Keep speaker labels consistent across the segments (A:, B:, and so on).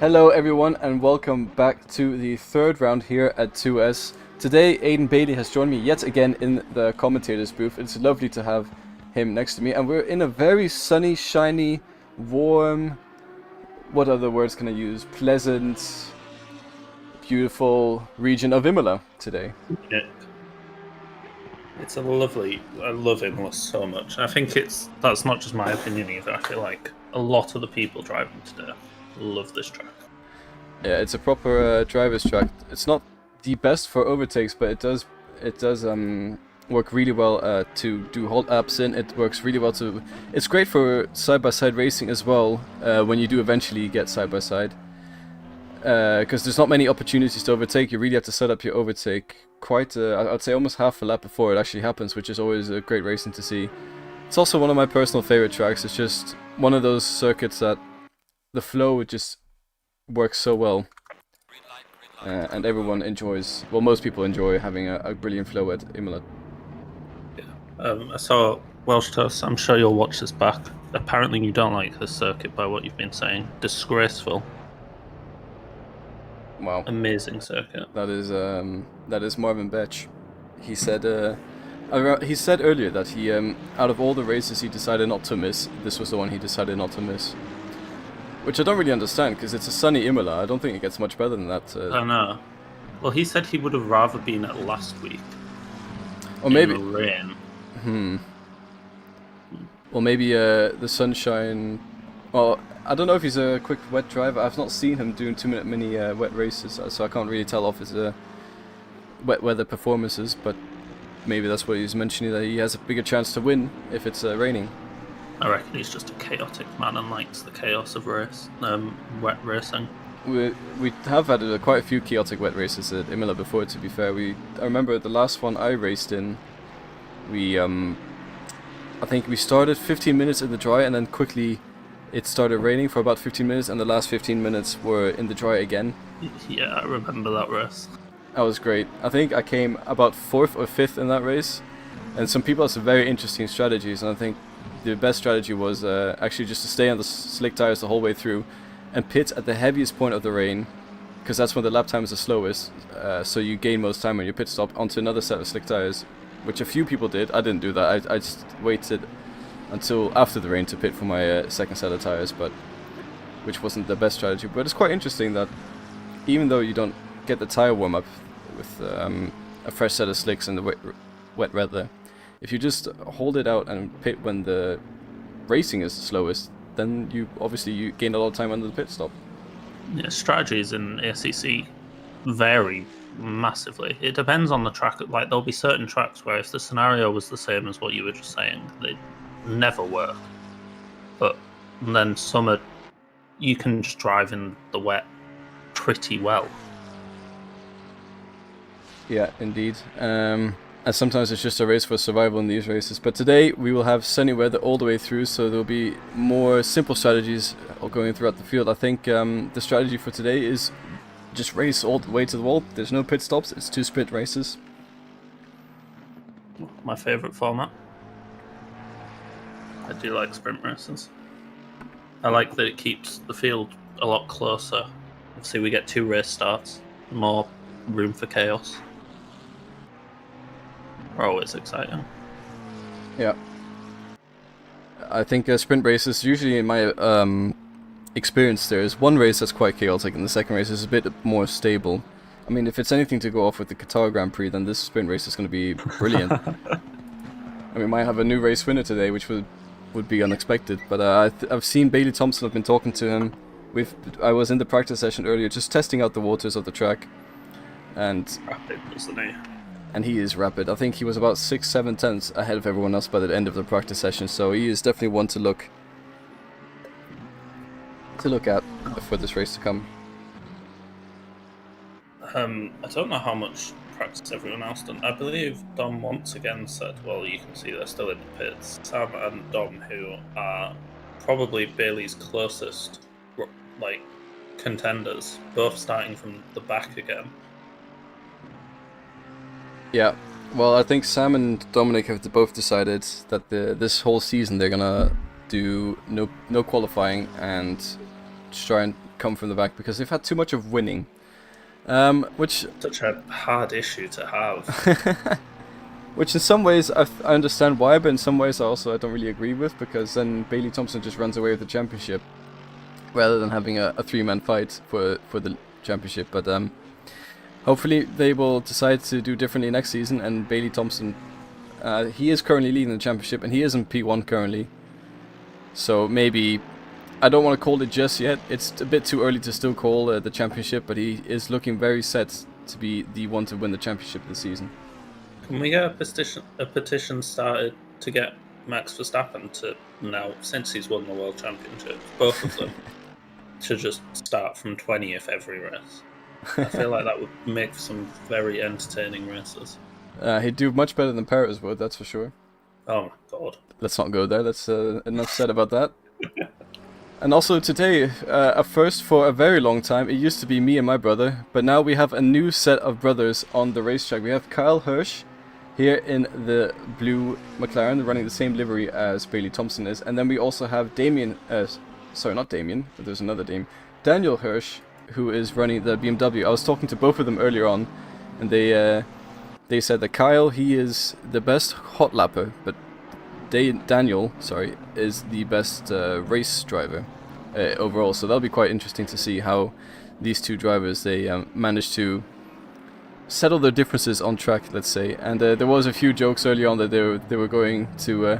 A: Hello everyone and welcome back to the third round here at 2S. Today Aidan Bailey has joined me yet again in the commentator's booth. It's lovely to have him next to me and we're in a very sunny, shiny, warm, what other words can I use? Pleasant, beautiful region of Imola today.
B: Yeah. It's a lovely, I love Imola so much. I think that's not just my opinion either. I feel like a lot of the people driving today love this track.
A: Yeah, it's a proper driver's track. It's not the best for overtakes, but it does work really well to do hold ups in. It works really well to. It's great for side-by-side racing as well when you do eventually get side-by-side. Because there's not many opportunities to overtake. You really have to set up your overtake quite, I'd say almost half a lap before it actually happens, which is always a great racing to see. It's also one of my personal favorite tracks. It's just one of those circuits that the flow just works so well. And everyone enjoys, well, most people enjoy having a brilliant flow at Imola.
B: Yeah. I saw Welsh Toast, I'm sure you'll watch this back. Apparently you don't like this circuit by what you've been saying. Disgraceful.
A: Wow.
B: Amazing circuit.
A: That is Marvin Betch. He said earlier that he out of all the races he decided not to miss, this was the one he decided not to miss. Which I don't really understand, because it's a sunny Imola. I don't think it gets much better than that.
B: I know. Well, he said he would have rather been at last week.
A: Or maybe
B: in the rain.
A: Or maybe the sunshine. Well, I don't know if he's a quick wet driver. I've not seen him doing too many wet races, so I can't really tell off his wet weather performances. But maybe that's what he's mentioning, that he has a bigger chance to win if it's raining.
B: I reckon he's just a chaotic man and likes the chaos of wet racing.
A: We have had quite a few chaotic wet races at Imola before, to be fair. I remember the last one I raced in, I think we started 15 minutes in the dry and then quickly it started raining for about 15 minutes and the last 15 minutes were in the dry again.
B: Yeah, I remember that race.
A: That was great. I think I came about 4th or 5th in that race, and some people have some very interesting strategies, and I think the best strategy was actually just to stay on the slick tires the whole way through and pit at the heaviest point of the rain, because that's when the lap time is the slowest, so you gain most time when you pit stop onto another set of slick tires, which a few people did. I didn't do that. I just waited until after the rain to pit for my second set of tires, but which wasn't the best strategy. But it's quite interesting that even though you don't get the tire warm up with a fresh set of slicks in the wet weather, if you just hold it out and pit when the racing is the slowest, then you gain a lot of time under the pit stop.
B: Yeah, strategies in ACC vary massively. It depends on the track. Like, there'll be certain tracks where if the scenario was the same as what you were just saying, they'd never work. But then some you can just drive in the wet pretty well.
A: Yeah, indeed. And sometimes it's just a race for survival in these races. But today we will have sunny weather all the way through, so there will be more simple strategies going throughout the field. I think the strategy for today is just race all the way to the wall. There's no pit stops, it's 2 sprint races.
B: My favourite format. I do like sprint races. I like that it keeps the field a lot closer. Obviously we get 2 race starts, more room for chaos. Are always exciting.
A: Yeah. I think sprint races, usually in my experience, there is one race that's quite chaotic and the second race is a bit more stable. I mean, if it's anything to go off with the Qatar Grand Prix, then this sprint race is going to be brilliant. I mean, we might have a new race winner today, which would be unexpected. But I've seen Bailey Thompson, I've been talking to him. I was in the practice session earlier, just testing out the waters of the track. And
B: rapid, wasn't he?
A: And he is rapid. I think he was about 6-7 tenths ahead of everyone else by the end of the practice session, so he is definitely one to look at for this race to come.
B: I don't know how much practice everyone else done. I believe Dom once again said, well, you can see they're still in the pits. Sam and Dom, who are probably Bailey's closest contenders, both starting from the back again.
A: Yeah, well, I think Sam and Dominic have both decided that this whole season they're gonna do no qualifying and try and come from the back because they've had too much of winning. Which
B: Such a hard issue to have.
A: which in some ways I understand why, but in some ways I don't really agree with, because then Bailey Thompson just runs away with the championship rather than having a 3-man fight for the championship. But hopefully they will decide to do differently next season, and Bailey Thompson, he is currently leading the championship and he is in P1 currently. So maybe, I don't want to call it just yet, it's a bit too early to still call the championship, but he is looking very set to be the one to win the championship this season.
B: Can we get a petition started to get Max Verstappen to now, since he's won the World Championship, both of them, to just start from 20th every race? I feel like that would make for some very entertaining races.
A: He'd do much better than Perez would, that's for sure.
B: Oh my god.
A: Let's not go there, that's enough said about that. And also today, a first for a very long time, it used to be me and my brother, but now we have a new set of brothers on the racetrack. We have Kyle Hirsch here in the blue McLaren, running the same livery as Bailey Thompson is, and then we also have Damien, sorry, not Damien, but there's another Dame, Daniel Hirsch, who is running the BMW. I was talking to both of them earlier on, and they said that Kyle, he is the best hot lapper, but Daniel, sorry, is the best race driver overall. So that'll be quite interesting to see how these two drivers, they manage to settle their differences on track, let's say. And there was a few jokes early on that they were going to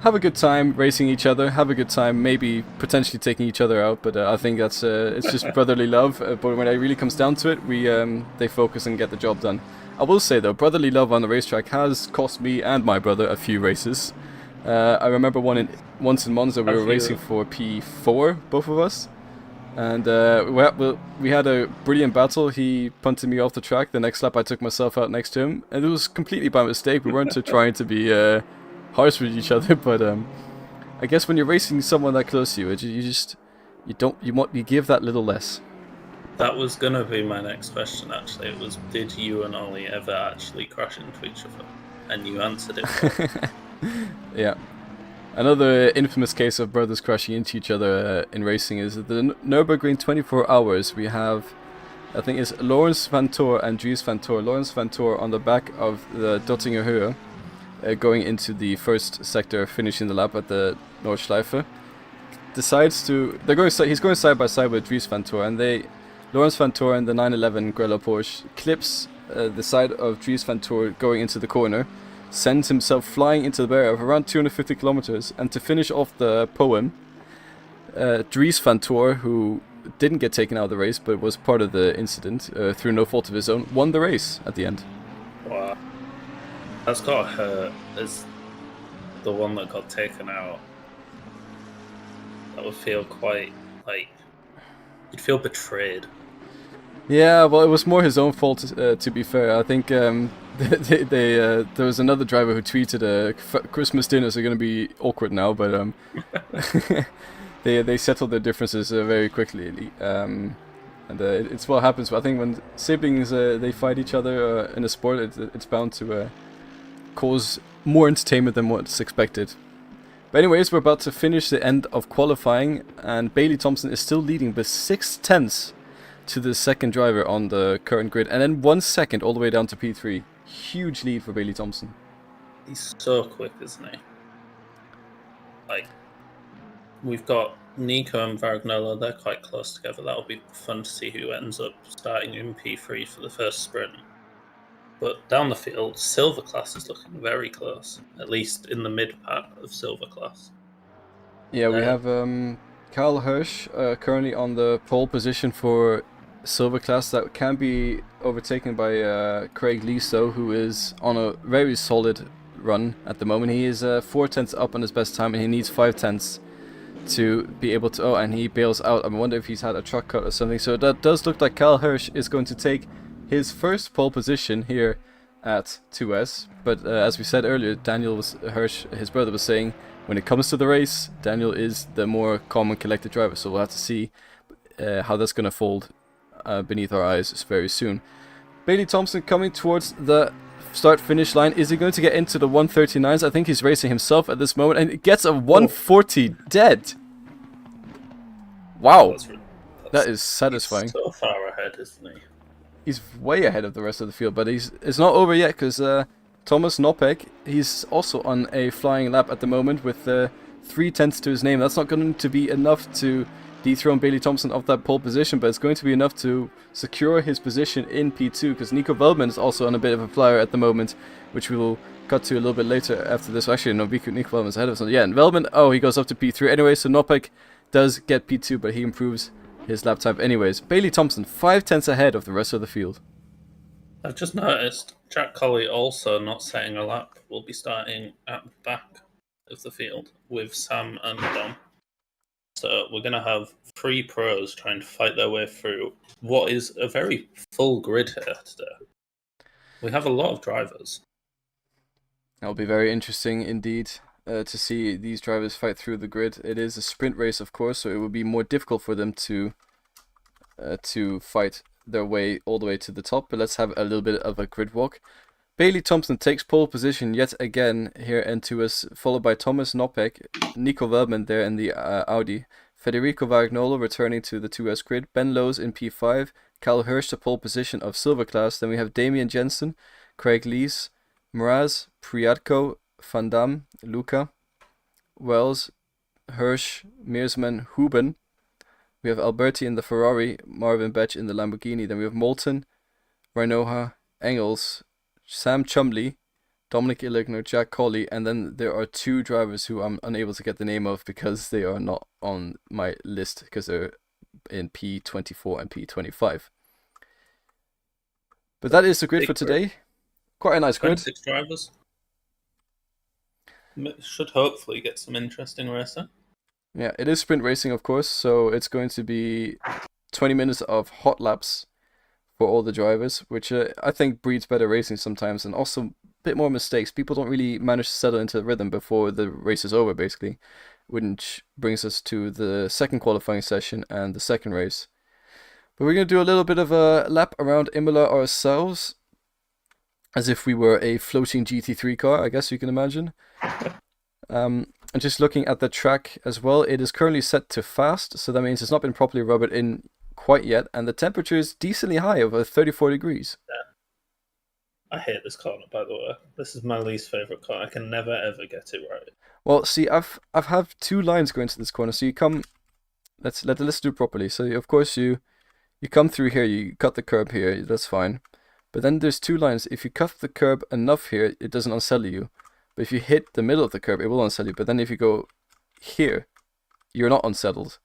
A: have a good time racing each other, have a good time, maybe potentially taking each other out. But I think that's it's just brotherly love. But when it really comes down to it, they focus and get the job done. I will say though, brotherly love on the racetrack has cost me and my brother a few races. I remember once in Monza we were racing for P4, both of us. And we had a brilliant battle. He punted me off the track. The next lap I took myself out next to him. And it was completely by mistake. We weren't trying to be harsh with each other. But I guess when you're racing someone that close to you, you give that little less.
B: That was going to be my next question, actually. It was, did you and Ollie ever actually crash into each other? And you answered it.
A: Yeah. Another infamous case of brothers crashing into each other in racing is the Nürburgring 24 Hours. We have, I think it's Lawrence Vantor and Dries Vantor. Lawrence Vantor on the back of the Dottinger Höhe, going into the first sector, finishing the lap at the Nordschleife. He's going side by side with Dries Vantor, and Lawrence Vantor in the 911 Grella Porsche clips the side of Dries Vantor going into the corner, sends himself flying into the barrier of around 250 kilometers, and to finish off the poem, Dries Vantor, who didn't get taken out of the race but was part of the incident through no fault of his own, won the race at the end.
B: Wow. That's got hurt as the one that got taken out. That would feel quite like you'd feel betrayed.
A: Yeah, well, it was more his own fault, to be fair. I think there was another driver who tweeted, Christmas dinners are going to be awkward now, but they settled their differences very quickly. And it's what happens. I think when siblings they fight each other in a sport, it's bound to cause more entertainment than what's expected. But anyways, we're about to finish the end of qualifying, and Bailey Thompson is still leading by 6/10 to the second driver on the current grid, and then 1 second all the way down to P3. Huge lead for Bailey Thompson.
B: He's so quick, isn't he? Like, we've got Nico and Vargnella, they're quite close together. That'll be fun to see who ends up starting in P3 for the first sprint. But down the field, Silver Class is looking very close, at least in the mid-part of Silver Class.
A: Yeah, we have Kyle Hirsch currently on the pole position for Silver Class. That can be overtaken by Craig Leeso, who is on a very solid run at the moment. He is 4 tenths up on his best time, and he needs 5 tenths to be able to... Oh, and he bails out. I wonder if he's had a truck cut or something. So that does look like Kyle Hirsch is going to take his first pole position here at 2S. But as we said earlier, Hirsch, his brother, was saying, when it comes to the race, Daniel is the more calm and collected driver. So we'll have to see how that's going to fold beneath our eyes very soon. Bailey Thompson coming towards the start-finish line. Is he going to get into the 139s? I think he's racing himself at this moment, and it gets a 140 dead. Wow. That is satisfying.
B: He's so far ahead, isn't he?
A: He's way ahead of the rest of the field, but it's not over yet because Thomas Nopek, he's also on a flying lap at the moment with 3/10 to his name. That's not going to be enough to dethrone Bailey Thompson off that pole position, but it's going to be enough to secure his position in P2 because Nico Veldman is also on a bit of a flyer at the moment, which we will cut to a little bit later after this. Actually, no, Nico Veldman's ahead of us. Yeah, and Veldman, oh, he goes up to P3 anyway, so Nopek does get P2, but he improves his lap time anyways. Bailey Thompson, 5/10 ahead of the rest of the field.
B: I've just noticed Jack Colley also not setting a lap will be starting at the back of the field with Sam and Dom. So we're going to have 3 pros trying to fight their way through what is a very full grid here today. We have a lot of drivers.
A: That'll be very interesting indeed to see these drivers fight through the grid. It is a sprint race, of course, so it will be more difficult for them to fight their way all the way to the top. But let's have a little bit of a grid walk. Bailey Thompson takes pole position yet again here into us, followed by Thomas Nopek, Nico Veldman there in the Audi, Federico Vagnolo returning to the 2S grid, Ben Lowes in P5, Cal Hirsch to pole position of silver class, then we have Damien Jensen, Craig Lees, Mraz, Priatko, Van Dam, Luca, Wells, Hirsch, Meersman, Huben. We have Alberti in the Ferrari, Marvin Betch in the Lamborghini, then we have Moulton, Rinoja, Engels, Sam Chumley, Dominic Illigner, Jack Colley, and then there are 2 drivers who I'm unable to get the name of because they are not on my list because they're in P24 and P25. But that is the grid for today. Quite a nice grid.
B: 26 drivers. Should hopefully get some interesting racing.
A: Yeah, it is sprint racing, of course, so it's going to be 20 minutes of hot laps for all the drivers, which I think breeds better racing sometimes, and also a bit more mistakes. People don't really manage to settle into the rhythm before the race is over, basically, which brings us to the second qualifying session and the second race. But we're going to do a little bit of a lap around Imola ourselves, as if we were a floating GT3 car, I guess you can imagine. And just looking at the track as well, it is currently set to fast, so that means it's not been properly rubbered in quite yet, and the temperature is decently high, over 34 degrees.
B: Yeah. I hate this corner, by the way. This is my least favourite corner. I can never ever get it right.
A: Well, see, I've have 2 lines going to this corner, so you come. Let's do it properly. So of course you come through here, you cut the curb here, that's fine. But then there's 2 lines. If you cut the curb enough here, it doesn't unsettle you. But if you hit the middle of the curb, it will unsettle you. But then if you go here, you're not unsettled.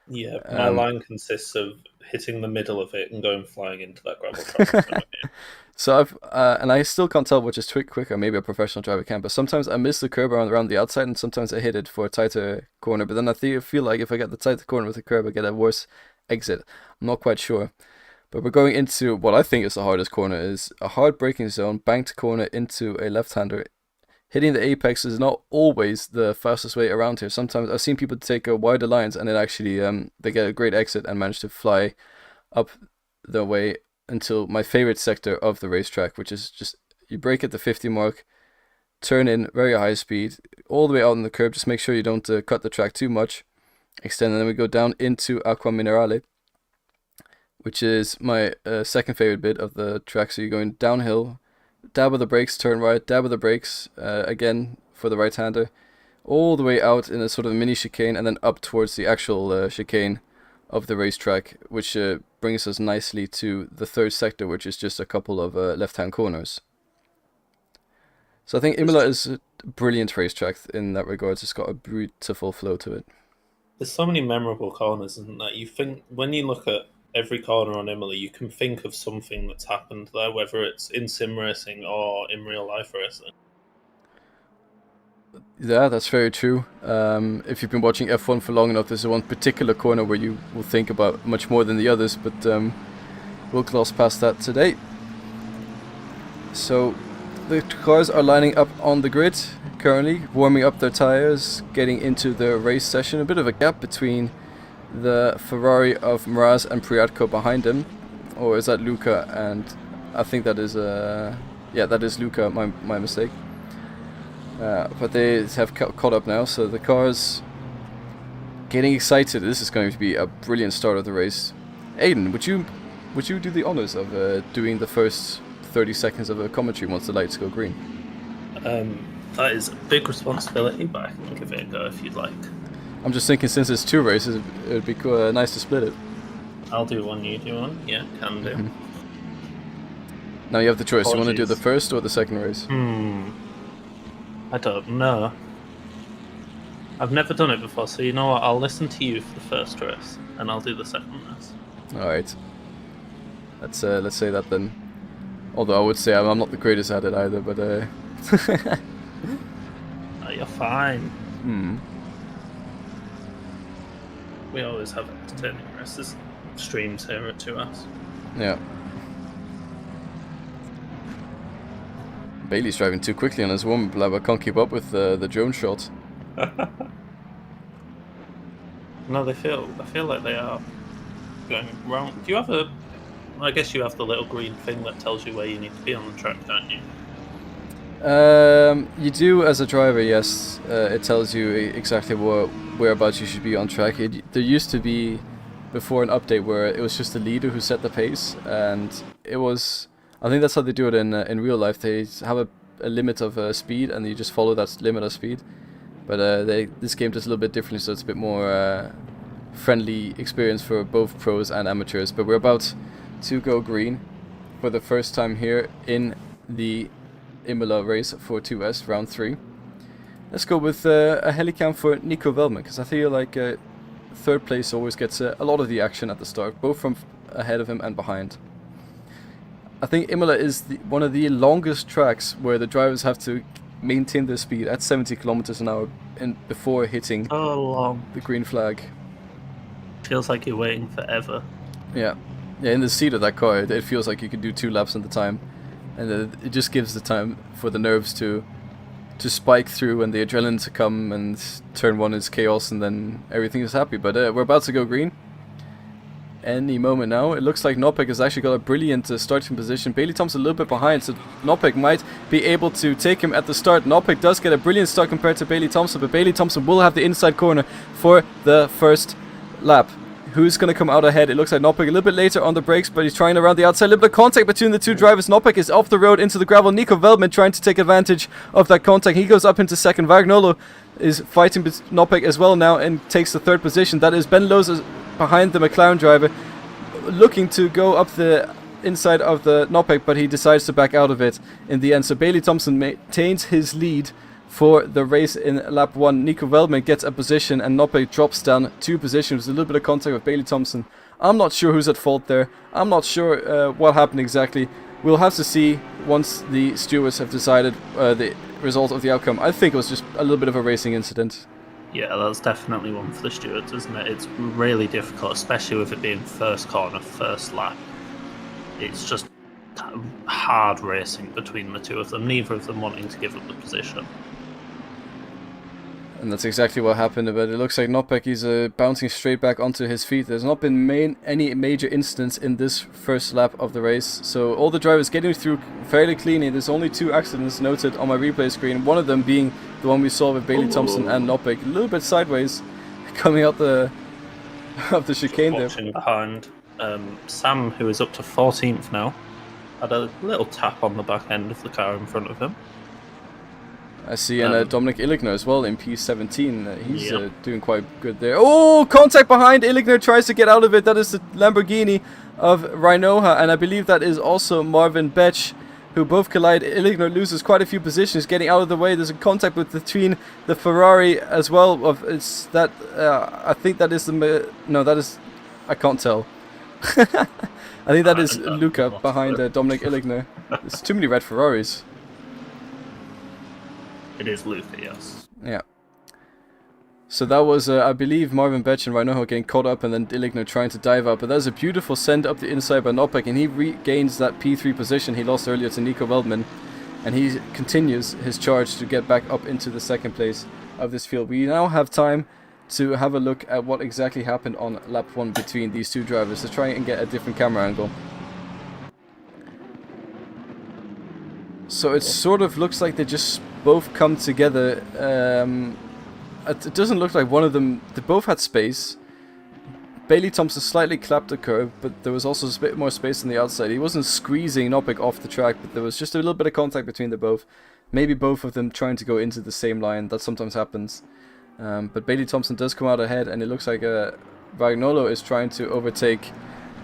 B: Yeah, my line consists of hitting the middle of it and going flying into that gravel trap.
A: So I've and I still can't tell which is quicker. Maybe a professional driver can, but sometimes I miss the curb around the outside, and sometimes I hit it for a tighter corner. But then I feel like if I get the tighter corner with the curb, I get a worse exit. I'm not quite sure. But we're going into what I think is the hardest corner, is a hard braking zone, banked corner into a left-hander. Hitting the apex is not always the fastest way around here. Sometimes I've seen people take wider lines and it actually they get a great exit and manage to fly up the way until my favorite sector of the racetrack, which is just you brake at the 50 mark, turn in very high speed, all the way out on the curb. Just make sure you don't cut the track too much. Extend, and then we go down into Acqua Minerale, which is my second favorite bit of the track. So you're going downhill, dab of the brakes, turn right, dab of the brakes, again for the right-hander, all the way out in a sort of mini chicane, and then up towards the actual chicane of the racetrack, which brings us nicely to the third sector, which is just a couple of left-hand corners. So I think Imola is a brilliant racetrack in that regards. It's got a beautiful flow to it.
B: There's so many memorable corners, isn't there? You think when you look at every corner on Imola, you can think of something that's happened there, whether it's in sim racing or in real life racing.
A: Yeah, that's very true. If you've been watching F1 for long enough, there's one particular corner where you will think about much more than the others, but we'll gloss past that today. So the cars are lining up on the grid currently, warming up their tires, getting into the race session. A bit of a gap between the Ferrari of Mraz and Priatko behind him, or is that Luca? And I think that is yeah, that is Luca. My mistake. But they have caught up now, so the cars getting excited. This is going to be a brilliant start of the race. Aiden, would you do the honors of doing the first 30 seconds of a commentary once the lights go green?
B: That is a big responsibility, but I can give it a go if you'd like.
A: I'm just thinking, since it's 2 races, it would be nice to split it.
B: I'll do one, you do one. Yeah, can do.
A: Now you have the choice.
B: Apologies.
A: You want to do the first or the second race?
B: I don't know. I've never done it before, so you know what? I'll listen to you for the first race, and I'll do the second race.
A: Alright. Let's say that then. Although I would say I'm not the greatest at it either, but
B: Oh, you're fine.
A: Hmm.
B: We always have entertaining races, streams here at 2S.
A: Yeah. Bailey's driving too quickly on his warm-up lap. I can't keep up with the drone shot.
B: No, I feel like they are going wrong. Do you have a? I guess you have the little green thing that tells you where you need to be on the track, don't you?
A: You do as a driver, yes. It tells you exactly whereabouts you should be on track. There used to be before an update where it was just the leader who set the pace, and it was. I think that's how they do it in real life. They have a limit of speed, and you just follow that limit of speed. But this game does a little bit differently, so it's a bit more friendly experience for both pros and amateurs. But we're about to go green for the first time here in the Imola race for 2S round 3. Let's go with a helicam for Nico Velman, because I feel like third place always gets a lot of the action at the start, both from ahead of him and behind. I think Imola is one of the longest tracks where the drivers have to maintain their speed at 70 kilometers an hour before hitting the green flag.
B: Feels like you're waiting forever.
A: Yeah, in the seat of that car, it feels like you could do 2 laps at the time, and it just gives the time for the nerves to spike through and the adrenaline to come, and turn 1 is chaos, and then everything is happy. But we're about to go green any moment now. It looks like Nopek has actually got a brilliant starting position. Bailey Thompson a little bit behind, so Nopek might be able to take him at the start. Nopek does get a brilliant start compared to Bailey Thompson, but Bailey Thompson will have the inside corner for the first lap. Who's going to come out ahead? It looks like Nopek a little bit later on the brakes, but he's trying around the outside. A little bit of contact between the two drivers. Nopek is off the road into the gravel. Nico Velman trying to take advantage of that contact. He goes up into second. Vagnolo is fighting with Nopek as well now and takes the third position. That is Ben Lowe's behind the McLaren driver, looking to go up the inside of the Nopek, but he decides to back out of it in the end. So Bailey Thompson maintains his lead for the race in lap 1. Nico Velman gets a position and Nopek drops down 2 positions. A little bit of contact with Bailey Thompson. I'm not sure who's at fault there. I'm not sure what happened exactly. We'll have to see once the stewards have decided the result of the outcome. I think it was just a little bit of a racing incident.
B: Yeah, that's definitely one for the stewards, isn't it? It's really difficult, especially with it being first corner, first lap. It's just hard racing between the two of them, neither of them wanting to give up the position.
A: And that's exactly what happened, but it looks like Nopek is bouncing straight back onto his feet. There's not been any major incidents in this first lap of the race, so all the drivers getting through fairly cleanly. There's only 2 accidents noted on my replay screen, one of them being the one we saw with Bailey Thompson and Nopek, a little bit sideways, coming out the chicane there.
B: Behind Sam, who is up to 14th now, had a little tap on the back end of the car in front of him.
A: I see, and Dominic Illigner as well in P17. He's doing quite good there. Oh, contact behind. Illigner tries to get out of it. That is the Lamborghini of Rhinoha, and I believe that is also Marvin Betch, who both collide. Illigner loses quite a few positions, getting out of the way. There's a contact between the Ferrari as well. I think that is no, that is, I can't tell. I think that is Luca behind Dominic Illigner. There's too many red Ferraris.
B: It is Luca, yes.
A: Yeah. So that was, I believe, Marvin Betch and Rhinoha getting caught up, and then Illigner trying to dive up. But that was a beautiful send up the inside by Nopek, and he regains that P3 position he lost earlier to Nico Velman. And he continues his charge to get back up into the second place of this field. We now have time to have a look at what exactly happened on lap 1 between these two drivers, to try and get a different camera angle. So it sort of looks like they just both come together it doesn't look like one of them. They both had space. Bailey Thompson slightly clapped the curb, but there was also a bit more space on the outside. He wasn't squeezing Nopek off the track, but there was just a little bit of contact between the both. Maybe both of them trying to go into the same line. That sometimes happens. But Bailey Thompson does come out ahead, and it looks like Vagnolo is trying to overtake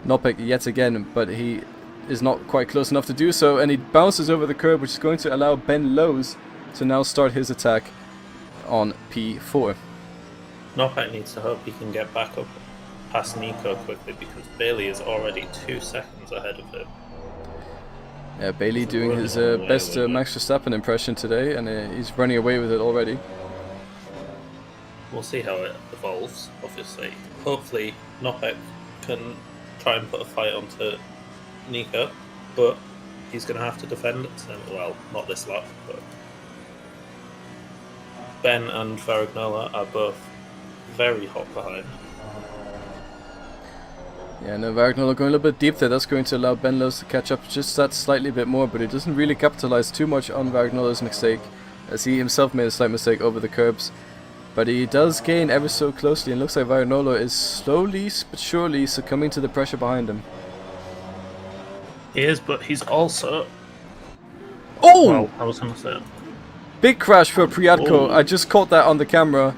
A: Nopek yet again, but he is not quite close enough to do so, and he bounces over the curb, which is going to allow Ben Lowes to now start his attack on P4.
B: Nopek needs to hope he can get back up past Nico quickly, because Bailey is already 2 seconds ahead of him.
A: Yeah, Bailey doing his best Max Verstappen impression today, and he's running away with it already.
B: We'll see how it evolves, obviously. Hopefully, Nopek can try and put a fight onto Nico, but he's going to have to defend it. Well, not this lap, but Ben and Varagnola are both very hot behind.
A: Yeah, no, Varagnola going a little bit deep there. That's going to allow Ben Lowes to catch up just that slightly bit more, but he doesn't really capitalize too much on Varagnola's mistake, as he himself made a slight mistake over the curbs. But he does gain ever so closely, and looks like Varagnola is slowly but surely succumbing to the pressure behind him.
B: He is, but he's also...
A: Oh!
B: Well, I was going to say...
A: Big crash for Priatko.
B: Oh.
A: I just caught that on the camera.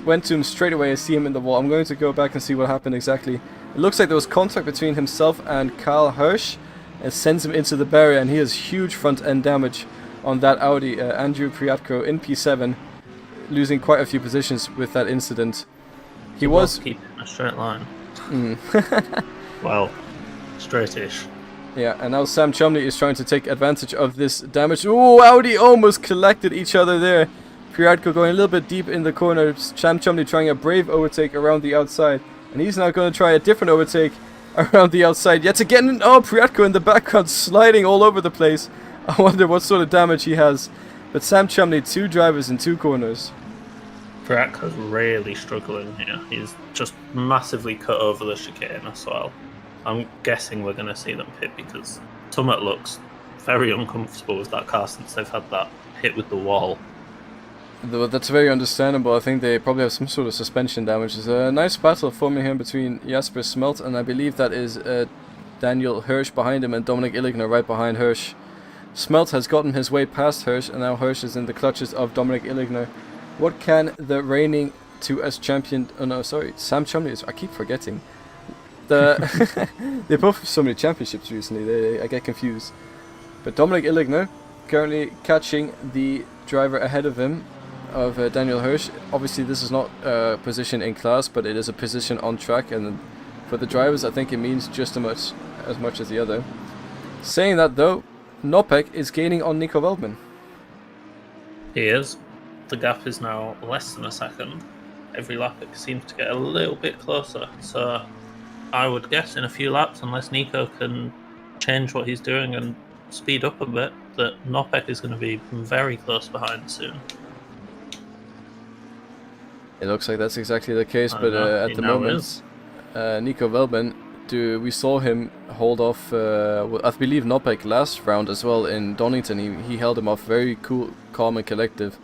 A: Went to him straight away. I see him in the wall. I'm going to go back and see what happened exactly. It looks like there was contact between himself and Karl Hirsch, and sends him into the barrier, and he has huge front end damage on that Audi. Andrew Priatko in P7, losing quite a few positions with that incident. He was
B: keeping a straight line. Well, straightish.
A: Yeah, and now Sam Chumley is trying to take advantage of this damage. Oh, Audi almost collected each other there. Priatko going a little bit deep in the corner. Sam Chumley trying a brave overtake around the outside. And he's now going to try a different overtake around the outside yet again. Oh, Priatko in the background sliding all over the place. I wonder what sort of damage he has. But Sam Chumley, 2 drivers in 2 corners.
B: Priatko's really struggling here. He's just massively cut over the chicane as well. I'm guessing we're going to see them pit, because Summit looks very uncomfortable with that car since they've had that hit with the wall.
A: That's very understandable. I think they probably have some sort of suspension damage. There's a nice battle forming here between Jasper Smelt, and I believe that is Daniel Hirsch behind him, and Dominic Illigner right behind Hirsch. Smelt has gotten his way past Hirsch, and now Hirsch is in the clutches of Dominic Illigner. What can the reigning 2S champion... Oh no, sorry, Sam Chumley is... I keep forgetting. They both have so many championships recently, I get confused. But Dominic Illigner currently catching the driver ahead of him, of Daniel Hirsch. Obviously this is not a position in class, but it is a position on track, and for the drivers I think it means just as much as the other. Saying that though, Nopek is gaining on Nico Veldman.
B: He is. The gap is now less than a second. Every lap it seems to get a little bit closer, so I would guess in a few laps, unless Nico can change what he's doing and speed up a bit, that Nopek is going to be very close behind soon.
A: It looks like that's exactly the case, but at the moment, Nico Veldman, we saw him hold off, I believe Nopek last round as well in Donington. He held him off very cool, calm and collective.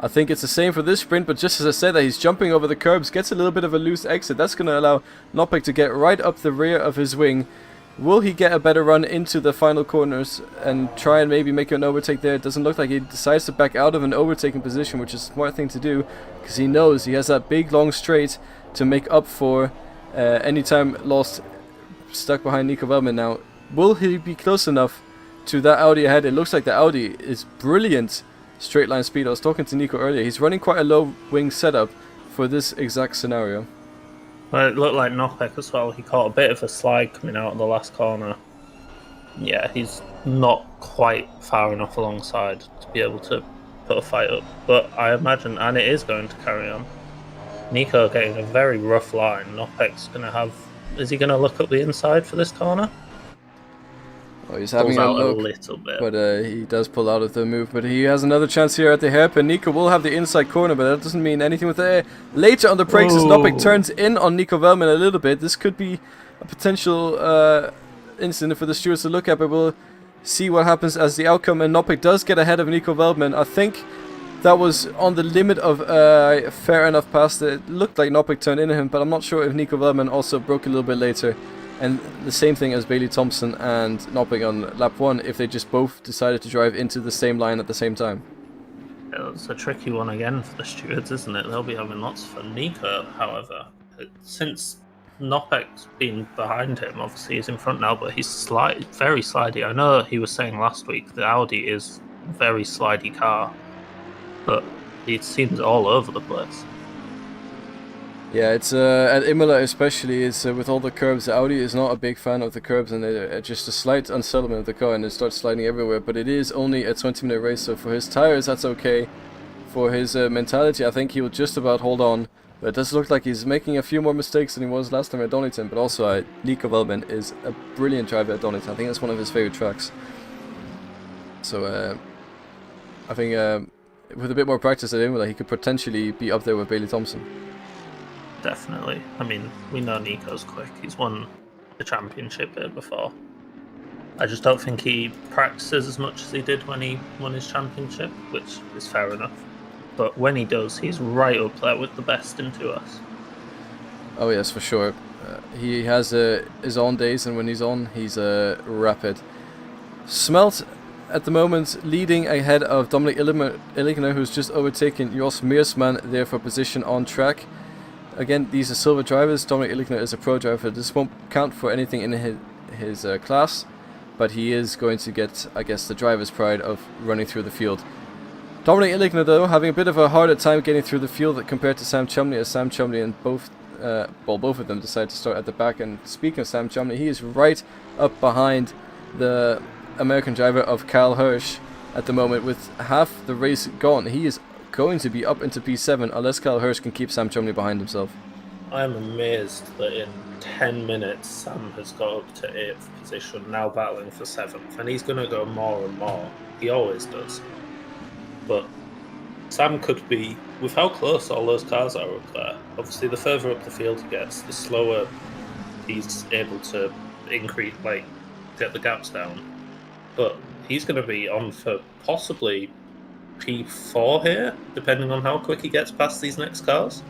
A: I think it's the same for this sprint, but just as I said that, he's jumping over the curbs, gets a little bit of a loose exit. That's going to allow Nopek to get right up the rear of his wing. Will he get a better run into the final corners and try and maybe make an overtake there? It doesn't look like he decides to back out of an overtaking position, which is a smart thing to do, because he knows he has that big long straight to make up for any time lost stuck behind Nico Veldman. Now, will he be close enough to that Audi ahead? It looks like the Audi is brilliant straight line speed. I was talking to Nico earlier. He's running quite a low wing setup for this exact scenario.
B: Well, it looked like Nopek as well. He caught a bit of a slide coming out of the last corner. Yeah, he's not quite far enough alongside to be able to put a fight up. But I imagine, and it is going to carry on, Nico getting a very rough line. Nopek's going to have... Is he going to look up the inside for this corner?
A: Oh, he's having a look,
B: little bit.
A: But he does pull out of the move. But he has another chance here at the hairpin. Nico will have the inside corner, but that doesn't mean anything with the... Later on the brakes, as Nopek turns in on Nico Veldman a little bit. This could be a potential incident for the stewards to look at, but we'll see what happens as the outcome. And Nopek does get ahead of Nico Veldman. I think That was on the limit of fair enough pass. It looked like Noppik turned into him, but I'm not sure if Nico Wellman also broke a little bit later. And the same thing as Bailey Thompson and Noppik on lap 1, if they just both decided to drive into the same line at the same time.
B: It's a tricky one again for the stewards, isn't it? They'll be having lots for Nico, however. Since Noppek's been behind him, obviously he's in front now, but he's very slidey. I know he was saying last week the Audi is a very slidey car, but it seems all over the place.
A: Yeah, it's at Imola especially, it's with all the curbs. The Audi is not a big fan of the curbs, and just a slight unsettlement of the car, and it starts sliding everywhere. But it is only a 20-minute race, so for his tires, that's okay. For his mentality, I think he will just about hold on. But it does look like he's making a few more mistakes than he was last time at Donington. But also, Nico Wellman is a brilliant driver at Donington. I think that's one of his favorite tracks. So I think with a bit more practice at Imola, he could potentially be up there with Bailey Thompson.
B: Definitely. I mean, we know Nico's quick. He's won the championship here before. I just don't think he practices as much as he did when he won his championship, which is fair enough. But when he does, he's right up there with the best in 2S.
A: Oh yes, for sure. He has his on days, and when he's on, he's rapid. Smelt at the moment leading ahead of Dominic Illigner, who's just overtaken Jos Meersman there for position on track. Again, these are silver drivers. Dominic Illigner is a pro driver. This won't count for anything in his class, but he is going to get, I guess, the driver's pride of running through the field. Dominic Illigner, though, having a bit of a harder time getting through the field compared to Sam Chumley, as Sam Chumley and both of them decide to start at the back. And speaking of Sam Chumley, he is right up behind the American driver of Kyle Hirsch at the moment, with half the race gone. He is going to be up into P7 unless Kyle Hirsch can keep Sam Chumley behind himself.
B: I'm amazed that in 10 minutes Sam has got up to 8th position, now battling for 7th, and he's going to go more and more. He always does. But Sam could be, with how close all those cars are up there, obviously the further up the field he gets, the slower he's able to increase, get the gaps down. But he's going to be on for possibly P4 here, depending on how quick he gets past these next cars.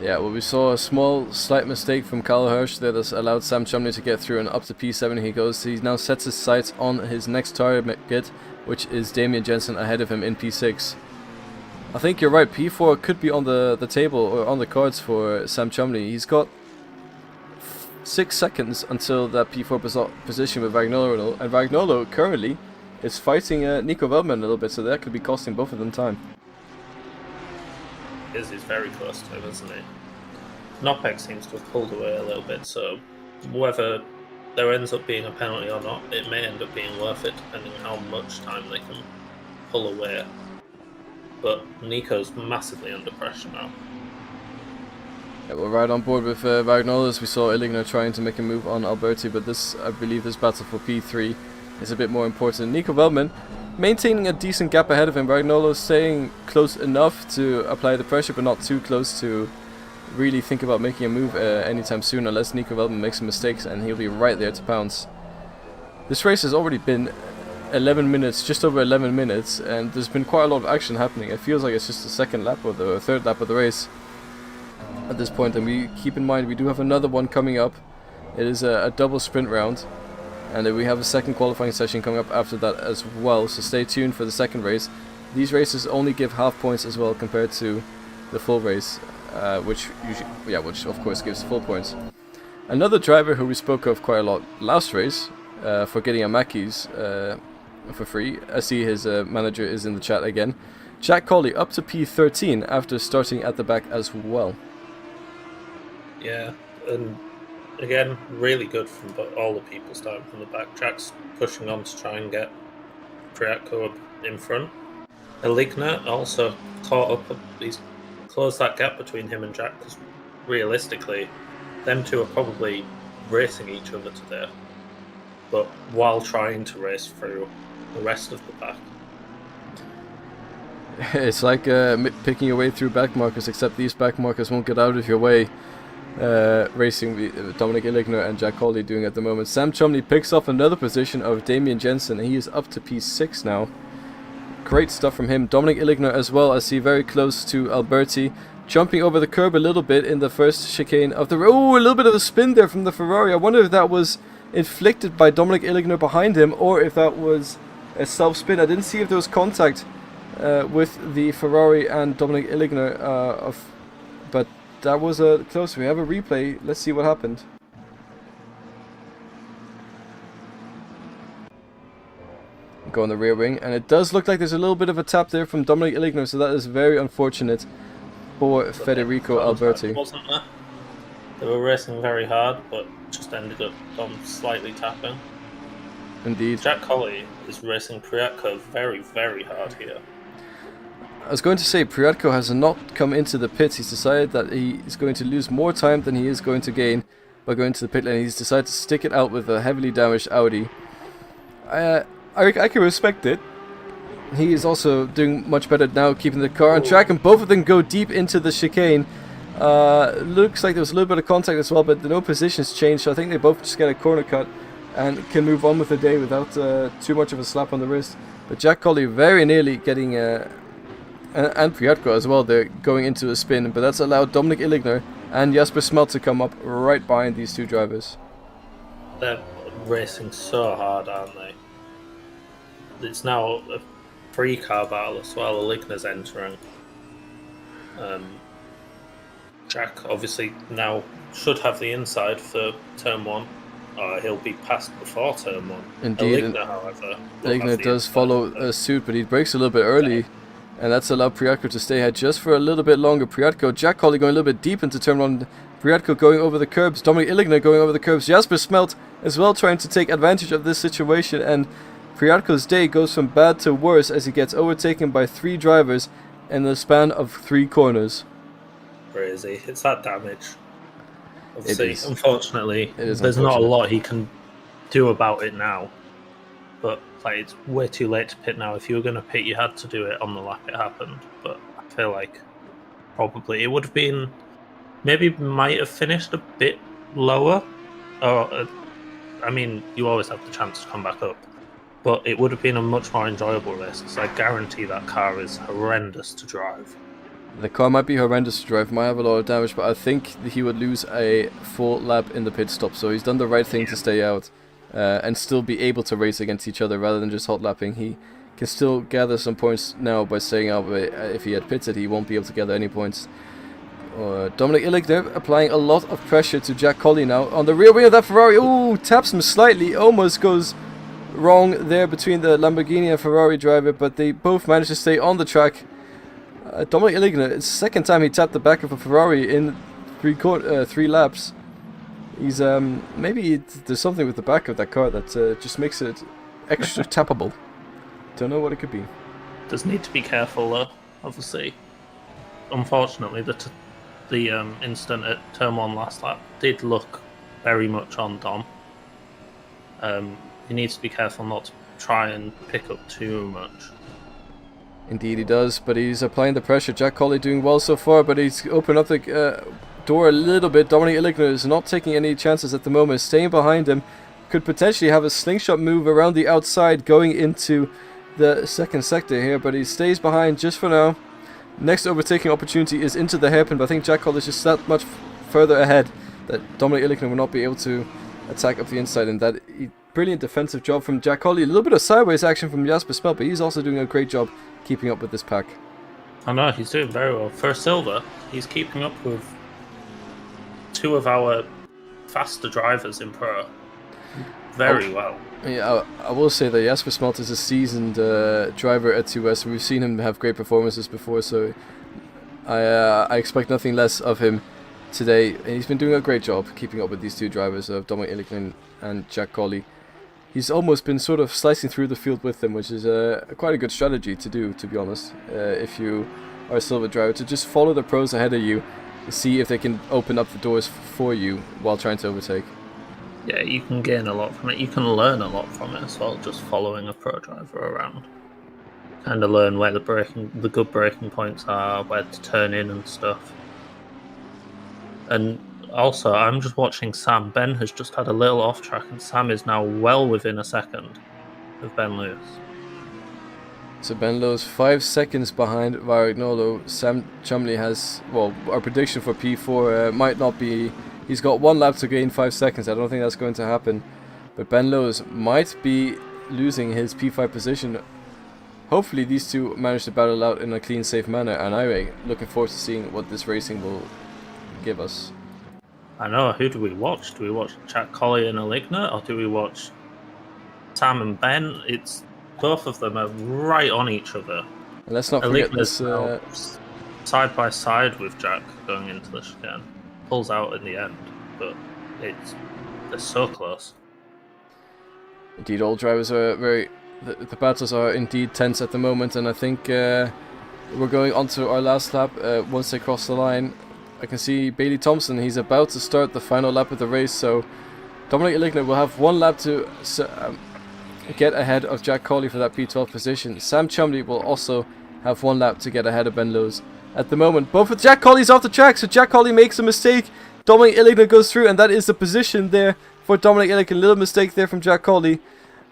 A: Yeah, well, we saw a slight mistake from Kyle Hirsch there that's allowed Sam Chumley to get through, and up to P7 he goes. He now sets his sights on his next target, which is Damien Jensen ahead of him in P6. I think you're right, P4 could be on the table or on the cards for Sam Chumley. He's got 6 seconds until that P4 position with Vagnolo, and Vagnolo currently is fighting Nico Wellman a little bit, so that could be costing both of them time.
B: He's very close to him, isn't he? Noppek seems to have pulled away a little bit, so whether there ends up being a penalty or not, it may end up being worth it depending on how much time they can pull away. But Nico's massively under pressure now.
A: Yeah, we're right on board with Vagnolo, as we saw Illigner trying to make a move on Alberti, but I believe this battle for P3 is a bit more important. Nico Wellman maintaining a decent gap ahead of him. Vagnolo staying close enough to apply the pressure, but not too close to really think about making a move anytime soon, unless Nico Wellman makes some mistakes, and he'll be right there to pounce. This race has already been 11 minutes, just over 11 minutes, and there's been quite a lot of action happening. It feels like it's just the second lap or the third lap of the race at this point, and we keep in mind we do have another one coming up. It is a double sprint round, and we have a second qualifying session coming up after that as well, so stay tuned for the second race. These races only give half points as well compared to the full race, which of course gives full points. Another driver who we spoke of quite a lot last race for getting a Mackey's for free. I see his manager is in the chat again. Jack Colley up to P13 after starting at the back as well.
B: Yeah, and again, really good from all the people starting from the back. Jack's pushing on to try and get Priatko in front. Illigner also caught up. He's closed that gap between him and Jack, because realistically, them two are probably racing each other today, but while trying to race through the rest of the pack.
A: It's like picking your way through back markers, except these back markers won't get out of your way. Racing Dominic Illigner and Jack Colley doing at the moment. Sam Chumley picks up another position of Damien Jensen, and he is up to P6 now. great stuff from him. Dominic Illigner as well, I see very close to Alberti, jumping over the curb a little bit in the first chicane of the... Oh, a little bit of a spin there from the Ferrari. I wonder if that was inflicted by Dominic Illigner behind him, or if that was a self-spin. I didn't see if there was contact with the Ferrari and Dominic Illigner, but that was close. We have a replay. Let's see what happened. Go on the rear wing, and it does look like there's a little bit of a tap there from Dominic Illigner, so that is very unfortunate for Federico Alberti.
B: Wasn't there? They were racing very hard, but just ended up on slightly tapping.
A: Indeed.
B: Jack Colley is racing Priatko very, very hard here.
A: I was going to say, Priatko has not come into the pits. He's decided that he is going to lose more time than he is going to gain by going to the pit lane. He's decided to stick it out with a heavily damaged Audi. I can respect it. He is also doing much better now, keeping the car on track, and both of them go deep into the chicane. Looks like there was a little bit of contact as well, but no positions changed, so I think they both just get a corner cut and can move on with the day without too much of a slap on the wrist. But Jack Colley very nearly getting, and Priatko as well, they're going into a spin, but that's allowed Dominic Illigner and Jasper Smelt to come up right behind these two drivers.
B: They're racing so hard, aren't they? It's now a 3-car battle as well. Illigner's entering. Jack obviously now should have the inside for turn 1. He'll be passed before turn 1.
A: Indeed.
B: Illigner, however,
A: Illigner does follow suit, but he breaks a little bit early, and that's allowed Priatko to stay ahead just for a little bit longer. Priatko, Jack Colley going a little bit deep into turn 1. Priatko going over the curbs. Dominic Illigner going over the curbs. Jasper Smelt as well trying to take advantage of this situation, and Priatko's day goes from bad to worse as he gets overtaken by 3 drivers in the span of 3 corners.
B: Crazy. It's that damage. Obviously,
A: It is.
B: Unfortunately, there's not a lot he can do about it now. But like, it's way too late to pit now. If you were going to pit, you had to do it on the lap it happened. But I feel like probably it would have been... Maybe might have finished a bit lower. Or, I mean, you always have the chance to come back up. But it would have been a much more enjoyable race, because I guarantee that car is horrendous to drive.
A: The car might be horrendous to drive, might have a lot of damage, but I think he would lose a full lap in the pit stop, so he's done the right thing to stay out and still be able to race against each other rather than just hot lapping. He can still gather some points now by staying out, but if he had pitted, he won't be able to gather any points. Dominic Illigner applying a lot of pressure to Jack Colley now on the rear wing of that Ferrari. Ooh, taps him slightly, almost goes wrong there between the Lamborghini and Ferrari driver, but they both managed to stay on the track. Dominic Illigner, it's the second time he tapped the back of a Ferrari in 3 laps. He's maybe there's something with the back of that car that just makes it extra tappable. Don't know what it could be.
B: Does need to be careful though. Obviously, unfortunately, the incident at turn 1 last lap did look very much on Dom. He needs to be careful not to try and pick up too much.
A: Indeed he does, but he's applying the pressure. Jack Colley doing well so far, but he's opened up the door a little bit. Dominic Illigner is not taking any chances at the moment, staying behind him. Could potentially have a slingshot move around the outside going into the second sector here, but he stays behind just for now. Next overtaking opportunity is into the hairpin, but I think Jack Colley is just that much further ahead that Dominic Illigner will not be able to attack up the inside, and that brilliant defensive job from Jack Colley. A little bit of sideways action from Jasper Smelt, but he's also doing a great job keeping up with this pack.
B: I know, he's doing very well. For silver, he's keeping up with 2 of our faster drivers in Pro. Very well.
A: Yeah, I will say that Jasper Smelt is a seasoned driver at 2S. We've seen him have great performances before, so I expect nothing less of him today. And he's been doing a great job keeping up with these 2 drivers of Dominic Illigner and Jack Colley. He's almost been sort of slicing through the field with them, which is quite a good strategy to do, to be honest. If you are a silver driver, to just follow the pros ahead of you, see if they can open up the doors for you while trying to overtake.
B: Yeah, you can gain a lot from it. You can learn a lot from it as well, just following a pro driver around. Kind of learn where the good braking points are, where to turn in and stuff. And also, I'm just watching Sam. Ben has just had a little off track, and Sam is now well within a second of Ben Lewis.
A: So Ben Lowe's 5 seconds behind Varignolo. Sam Chumley has, well, our prediction for P4 might not be. He's got 1 lap to gain 5 seconds. I don't think that's going to happen. But Ben Lowe's might be losing his P5 position. Hopefully these two manage to battle out in a clean, safe manner. And I'm looking forward to seeing what this racing will give us.
B: I know. Who do we watch? Do we watch Jack Colley and Aligna, or do we watch Sam and Ben? It's both of them are right on each other.
A: And let's not forget this.
B: Side by side with Jack going into the chicane, pulls out in the end, but they're so close.
A: Indeed, all drivers are very. The battles are indeed tense at the moment, and I think we're going on to our last lap. Once they cross the line, I can see Bailey Thompson. He's about to start the final lap of the race, so Dominic Iligna will have 1 lap to get ahead of Jack Colley for that P12 position. Sam Chumley will also have 1 lap to get ahead of Ben Lowe's. At the moment, both of Jack Colley's off the track, so Jack Colley makes a mistake. Dominic Iligna goes through, and that is the position there for Dominic Iligna. A little mistake there from Jack Colley.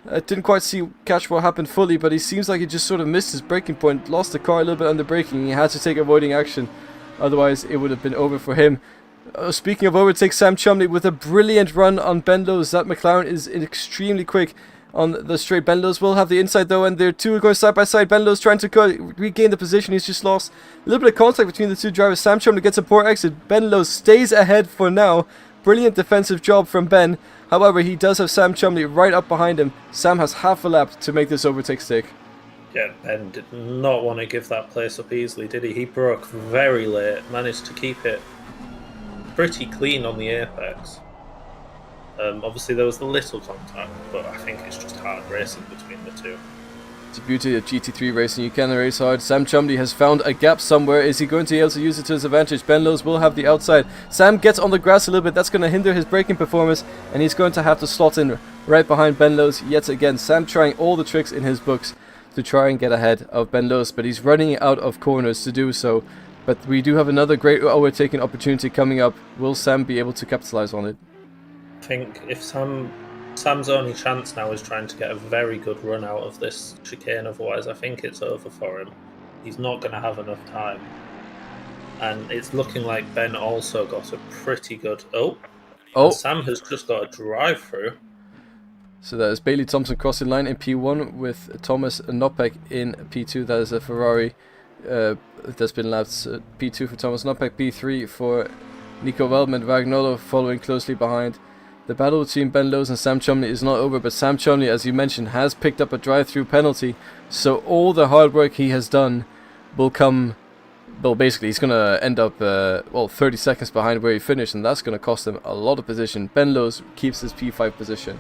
A: I didn't quite catch what happened fully, but he seems like he just sort of missed his braking point, lost the car a little bit under braking. He had to take avoiding action, otherwise it would have been over for him. Speaking of overtake, Sam Chumley with a brilliant run on Ben Lowe's. That McLaren is extremely quick on the straight. Ben Lowe's will have the inside though, and they're two going side by side. Ben Lowe's trying to regain the position. He's just lost a little bit of contact between the two drivers. Sam Chumley gets a poor exit. Ben Lowe stays ahead for now. Brilliant defensive job from Ben. However, he does have Sam Chumley right up behind him. Sam has half a lap to make this overtake stick.
B: Yeah, Ben did not want to give that place up easily, did he? He broke very late, managed to keep it pretty clean on the apex. Obviously there was a little contact, but I think it's just hard racing between the two.
A: It's the beauty of GT3 racing, you can race hard. Sam Chumley has found a gap somewhere. Is he going to be able to use it to his advantage? Ben Lowe's will have the outside. Sam gets on the grass a little bit, that's going to hinder his braking performance, and he's going to have to slot in right behind Ben Lowe's yet again. Sam trying all the tricks in his books to try and get ahead of Ben Lowe's, but he's running out of corners to do so. But we do have another great overtaking opportunity coming up. Will Sam be able to capitalize on it?
B: I think if Sam's only chance now is trying to get a very good run out of this chicane, otherwise I think it's over for him. He's not going to have enough time. And it's looking like Ben also got a pretty good... Oh! Sam has just got a drive through.
A: So that is Bailey Thompson crossing line in P1 with Thomas Nopek in P2. That is a Ferrari that's been lapped. P2 for Thomas Nopek, P3 for Nico Wellman. Vagnolo following closely behind. The battle between Ben Lowe's and Sam Chumley is not over, but Sam Chumley, as you mentioned, has picked up a drive-through penalty. So all the hard work he has done will come... Well, basically, he's going to end up 30 seconds behind where he finished, and that's going to cost him a lot of position. Ben Lowe's keeps his P5 position.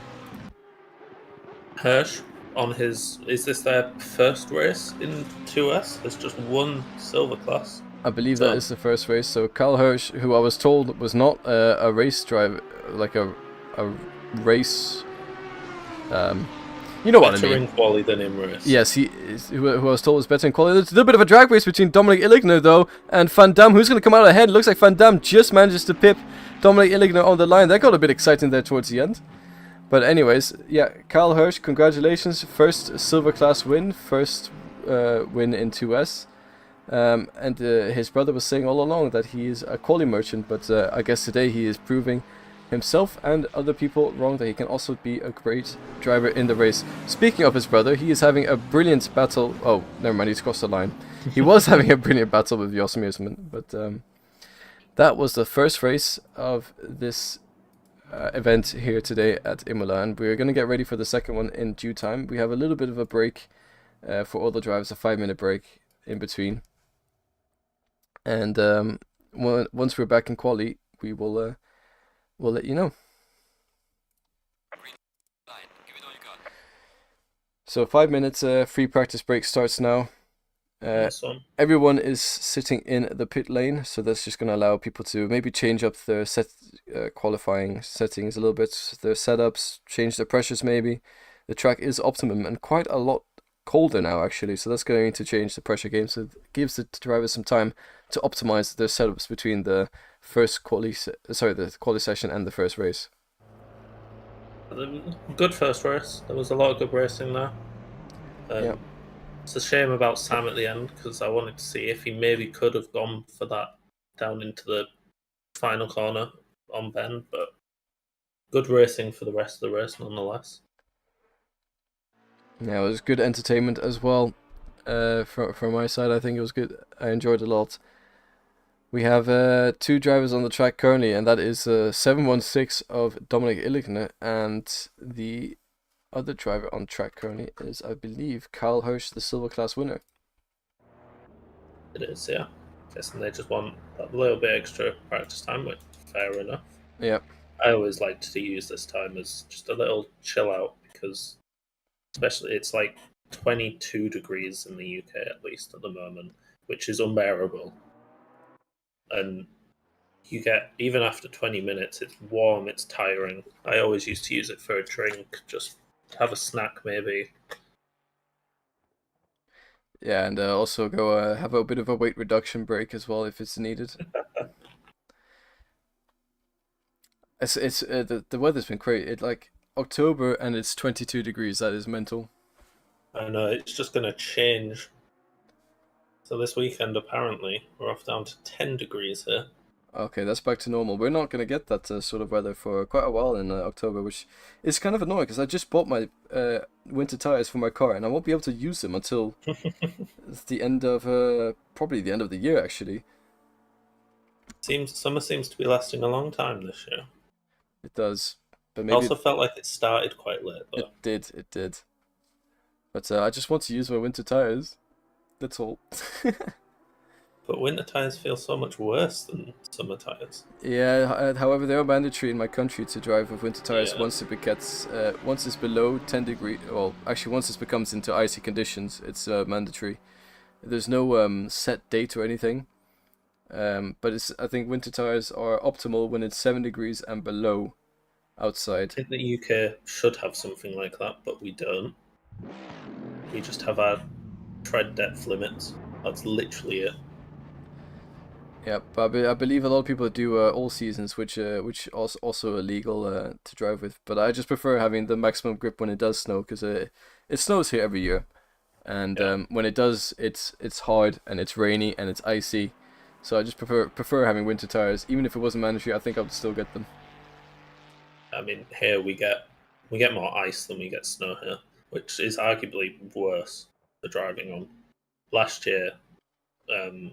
B: Hirsch, on his... Is this their first race in 2S? There's just one silver class.
A: I believe that is the first race. So Carl Hirsch, who I was told was not a race driver, like a race... you know what I mean.
B: Better in quali than in race.
A: Yes, he is, who I was told was better in quality. There's a little bit of a drag race between Dominic Iligna though and Van Dam, who's going to come out ahead. Looks like Van Dam just manages to pip Dominic Iligna on the line. That got a bit exciting there towards the end. But anyways, yeah, Carl Hirsch, congratulations. First silver class win, first win in 2S. And his brother was saying all along that he is a quali merchant, but I guess today he is proving himself and other people wrong that he can also be a great driver in the race. Speaking of his brother, he is having a brilliant battle. Oh, never mind, he's crossed the line. He was having a brilliant battle with Jos Meersman, but that was the first race of this event here today at Imola, and we're going to get ready for the second one in due time. We have a little bit of a break for all the drivers, a 5-minute break in between, and once we're back in quali, we will we'll let you know. So 5 minutes free practice break starts now.
B: Awesome.
A: Everyone is sitting in the pit lane, so that's just going to allow people to maybe change up their qualifying settings a little bit, their setups, change their pressures maybe. The track is optimum and quite a lot colder now actually, so that's going to change the pressure game, so it gives the drivers some time to optimize their setups between the first quali session and the first race.
B: Good first race. There was a lot of good racing there.
A: Yeah.
B: It's a shame about Sam at the end because I wanted to see if he maybe could have gone for that down into the final corner on Ben, but good racing for the rest of the race nonetheless.
A: Yeah, it was good entertainment as well. From my side, I think it was good. I enjoyed it a lot. We have two drivers on the track currently, and that is 716 of Dominic Illichner, and the other driver on track currently is, I believe, Carl Hirsch, the silver class winner.
B: It is, yeah. Guessing they just want a little bit extra practice time, which fair enough.
A: Yeah.
B: I always like to use this time as just a little chill out because, especially, it's like 22 degrees in the UK at least at the moment, which is unbearable. And you get, even after 20 minutes, it's warm, it's tiring. I always used to use it for a drink, just have a snack maybe.
A: Yeah, and also go have a bit of a weight reduction break as well if it's needed. The weather's been great. It like October and it's 22 degrees. That is mental.
B: I know it's just going to change. So this weekend, apparently, we're off down to 10 degrees here.
A: Okay, that's back to normal. We're not gonna get that sort of weather for quite a while in October, which is kind of annoying because I just bought my winter tires for my car and I won't be able to use them until the end of probably the end of the year actually.
B: Summer seems to be lasting a long time this year.
A: It does, but maybe
B: Also felt like it started quite late though.
A: it did. But I just want to use my winter tires. That's all.
B: But winter tires feel so much worse than summer tires.
A: Yeah, however, they are mandatory in my country to drive with winter tires
B: Yeah.
A: once it's below 10 degree. Well, actually, once it becomes into icy conditions, it's mandatory. There's no set date or anything. But I think winter tires are optimal when it's 7 degrees and below outside.
B: I think the UK should have something like that, but we don't. We just have our tread depth limits. That's literally it.
A: Yeah, but I believe a lot of people do all seasons, which also illegal to drive with. But I just prefer having the maximum grip when it does snow, because it snows here every year, and
B: Yeah.
A: when it does, it's hard and it's rainy and it's icy. So I just prefer having winter tires, even if it wasn't mandatory. I think I would still get them.
B: I mean, here we get more ice than we get snow here, which is arguably worse for driving on. Last year,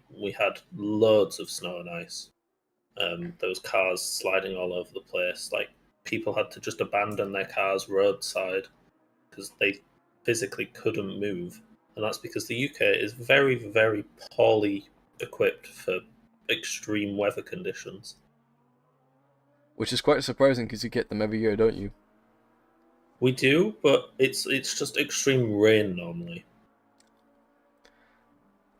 B: we had loads of snow and ice. There was cars sliding all over the place. Like people had to just abandon their cars roadside because they physically couldn't move, and that's because the UK is very, very poorly equipped for extreme weather conditions.
A: Which is quite surprising because you get them every year, don't you?
B: We do, but it's just extreme rain normally.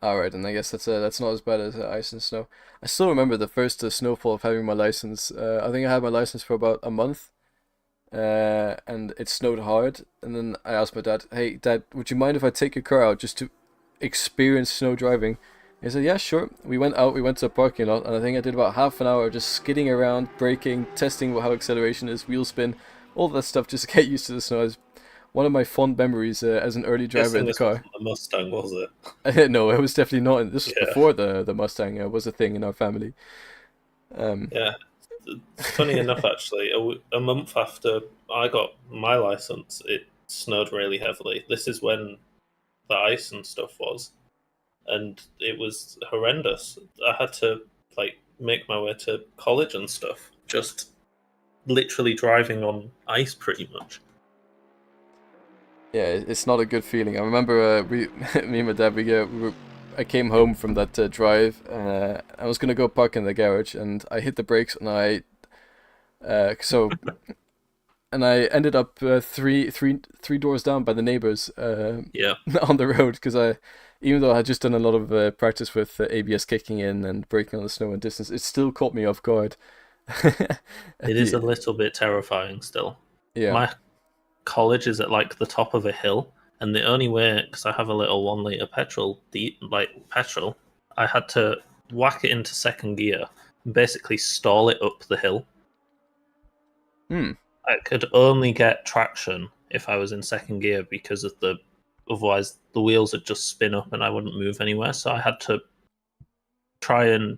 A: Alright, and I guess that's not as bad as ice and snow. I still remember the first snowfall of having my license. I think I had my license for about a month, and it snowed hard. And then I asked my dad, "Hey, Dad, would you mind if I take your car out just to experience snow driving?" He said, "Yeah, sure." We went out. We went to a parking lot, and I think I did about half an hour just skidding around, braking, testing how acceleration is, wheel spin, all that stuff, just to get used to the snow. It's one of my fond memories as an early driver
B: Guessing
A: in the
B: this
A: car.
B: wasn't a Mustang, was it?
A: No, it was definitely not. This was
B: Yeah,
A: before the Mustang was a thing in our family.
B: yeah. It's funny enough, actually. A month after I got my license, it snowed really heavily. This is when the ice and stuff was, and it was horrendous. I had to like make my way to college and stuff, just literally driving on ice, pretty much.
A: Yeah, it's not a good feeling. I remember me and my dad, I came home from that drive. I was gonna go park in the garage, and I hit the brakes, and uh, so, I ended up three doors down by the neighbors
B: Yeah,
A: on the road because even though I had just done a lot of practice with ABS kicking in and braking on the snow and distance, it still caught me off guard. At
B: it is a
A: the
B: little bit terrifying still.
A: Yeah.
B: My college is at like the top of a hill, and the only way, because I have a little 1 liter petrol, I had to whack it into second gear and basically stall it up the hill.
A: Hmm.
B: I could only get traction if I was in second gear because of the otherwise the wheels would just spin up and I wouldn't move anywhere. So I had to try and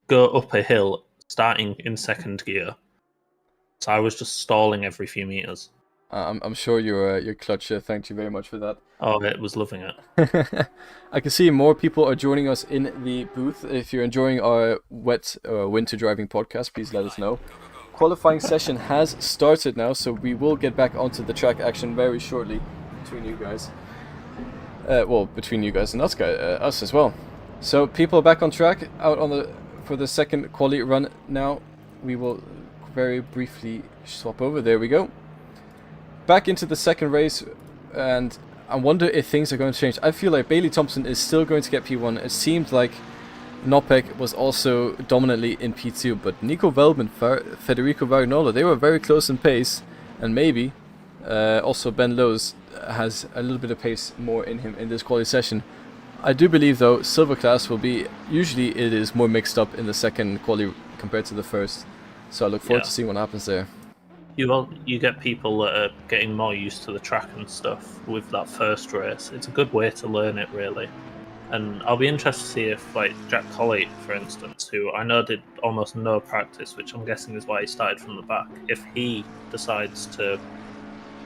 B: go up a hill starting in second gear. So I was just stalling every few meters.
A: I'm sure your clutch thanked you very much for that.
B: Oh, it was loving it.
A: I can see more people are joining us in the booth. If you're enjoying our wet winter driving podcast, please let us know. Qualifying session has started now, so we will get back onto the track action very shortly between you guys. Between you guys and us as well. So people are back on track out for the second quali run now. We will very briefly swap over. There we go. Back into the second race, and I wonder if things are going to change. I feel like Bailey Thompson is still going to get P1. It seemed like Nopek was also dominantly in P2, but Nico Velbman, Federico Vargnola, they were very close in pace, and maybe also Ben Lowes has a little bit of pace more in him in this quality session. I do believe though silver class will be, usually it is more mixed up in the second quali compared to the first, so I look forward to seeing what happens there.
B: You get people that are getting more used to the track and stuff with that first race. It's a good way to learn it, really. And I'll be interested to see if, like, Jack Colley, for instance, who I know did almost no practice, which I'm guessing is why he started from the back, if he decides to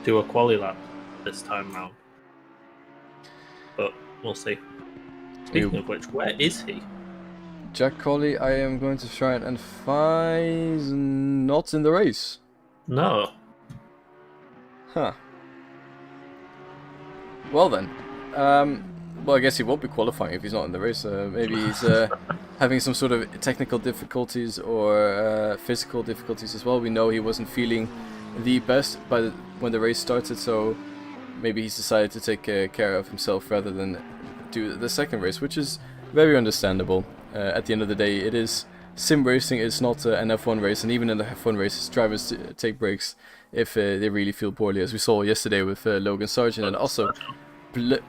B: do a quali lap this time round. But we'll see. Speaking of which, where is he?
A: Jack Colley, I am going to try and find not in the race.
B: No.
A: Huh. Well then. Well, I guess he won't be qualifying if he's not in the race. Maybe he's having some sort of technical difficulties or physical difficulties as well. We know he wasn't feeling the best when the race started, so maybe he's decided to take care of himself rather than do the second race, which is very understandable. At the end of the day, it is sim racing. It's not an F1 race, and even in the F1 races, drivers take breaks if they really feel poorly, as we saw yesterday with Logan Sargent, and also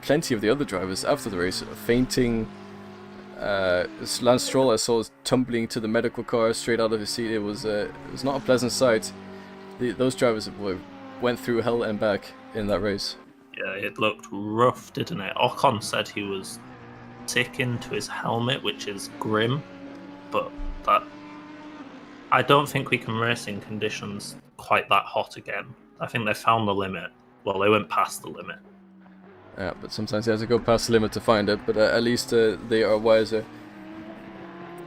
A: plenty of the other drivers after the race fainting. Lance Stroll, I saw, tumbling to the medical car straight out of his seat. It was not a pleasant sight. Those drivers went through hell and back in that race.
B: Yeah, it looked rough, didn't it? Ocon said he was sick into his helmet, which is grim, but I don't think we can race in conditions quite that hot again. I think they found the limit. Well, they went past the limit.
A: Yeah, but sometimes you have to go past the limit to find it, but at least they are wiser.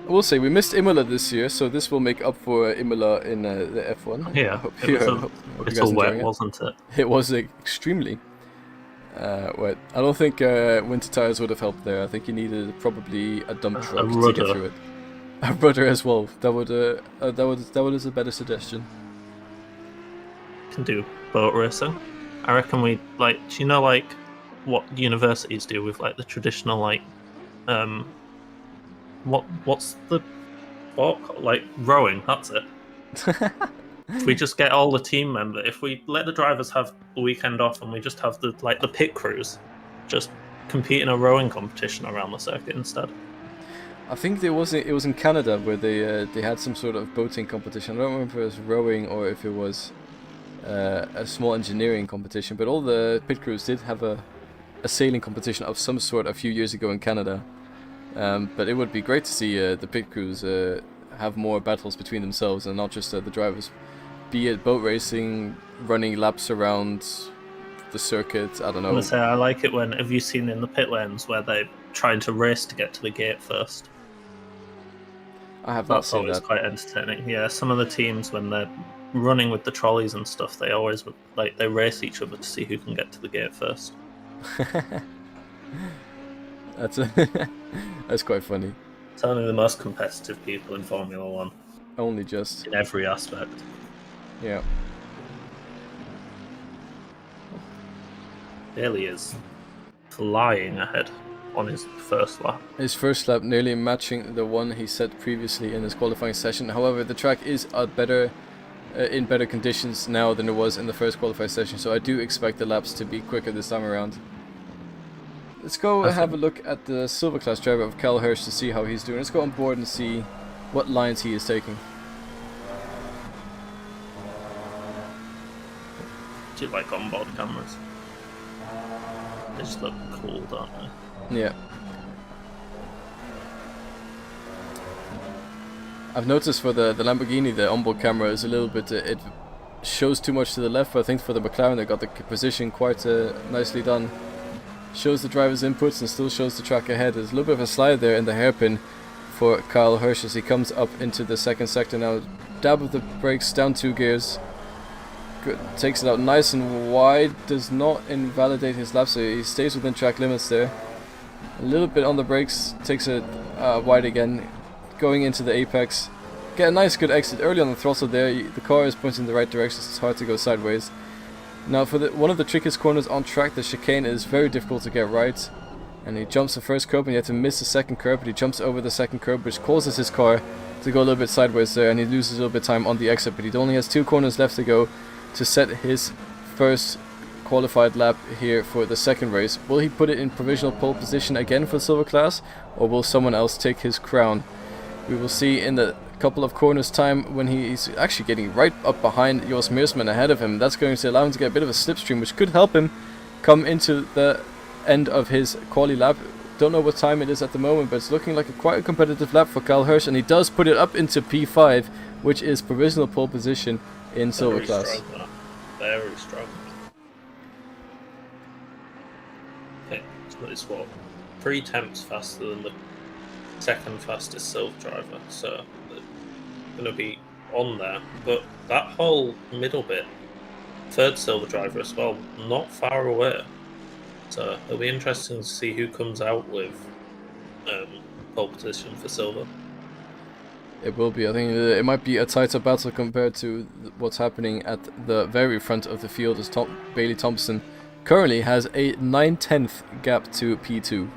A: I will say, we missed Imola this year, so this will make up for Imola in the F1.
B: Yeah, it was wet, wasn't it?
A: It was extremely wet. I don't think winter tires would have helped there. I think you needed probably a dump truck to get through it. A rudder as well. That would is a better suggestion.
B: Can do boat racing. I reckon we do you know what universities do with the traditional what's the sport called? Rowing? That's it. If we just get all the team members, if we let the drivers have the weekend off and we just have the pit crews just compete in a rowing competition around the circuit instead.
A: I think it was in Canada where they had some sort of boating competition. I don't remember if it was rowing or if it was a small engineering competition, but all the pit crews did have a sailing competition of some sort a few years ago in Canada. But it would be great to see the pit crews have more battles between themselves and not just the drivers. Be it boat racing, running laps around the circuit, I don't know.
B: I like it when, have you seen in the pit lanes where they're trying to race to get to the gate first?
A: I have not seen that.
B: That's always quite entertaining. Yeah, some of the teams, when they're running with the trolleys and stuff, they always they race each other to see who can get to the gate first.
A: That's quite funny.
B: It's only the most competitive people in Formula One.
A: Only just.
B: In every aspect.
A: Yeah.
B: Daly is flying ahead on his first lap.
A: His first lap nearly matching the one he set previously in his qualifying session. However, the track is in better conditions now than it was in the first qualifying session, so I do expect the laps to be quicker this time around. Let's go have a look at the silver class driver of Cal Hirsch to see how he's doing. Let's go on board and see what lines he is taking.
B: Do you like onboard cameras? They just look cool, don't they?
A: Yeah. I've noticed for the Lamborghini, the onboard camera is a little bit, it shows too much to the left, but I think for the McLaren they got the position quite nicely done. Shows the driver's inputs and still shows the track ahead. There's a little bit of a slide there in the hairpin for Kyle Hirsch as he comes up into the second sector now. Dab of the brakes, down 2 gears. Good. Takes it out nice and wide, does not invalidate his lap, so he stays within track limits there. A little bit on the brakes, takes it wide again. Going into the apex, get a nice good exit early on the throttle there. The car is pointing in the right direction, so it's hard to go sideways. Now for one of the trickiest corners on track, the chicane is very difficult to get right, and he jumps the first curb and he had to miss the second curb, but he jumps over the second curb, which causes his car to go a little bit sideways there, and he loses a little bit of time on the exit, but he only has 2 corners left to go to set his first qualified lap here for the second race. Will he put it in provisional pole position again for the silver class, or will someone else take his crown? We will see in a couple of corners time when he's actually getting right up behind Jos Meersman ahead of him. That's going to allow him to get a bit of a slipstream, which could help him come into the end of his quali lap. Don't know what time it is at the moment, but it's looking like quite a competitive lap for Kyle Hirsch, and he does put it up into P5, which is provisional pole position in silver class.
B: Very strong. Okay, so it's what? 3 tenths faster than the second fastest silver driver, so they're going to be on there. But that whole middle bit, third silver driver as well, not far away. So it'll be interesting to see who comes out with pole position for silver.
A: It will be. I think it might be a tighter battle compared to what's happening at the very front of the field, as Bailey Thompson currently has a 9/10 gap to P2.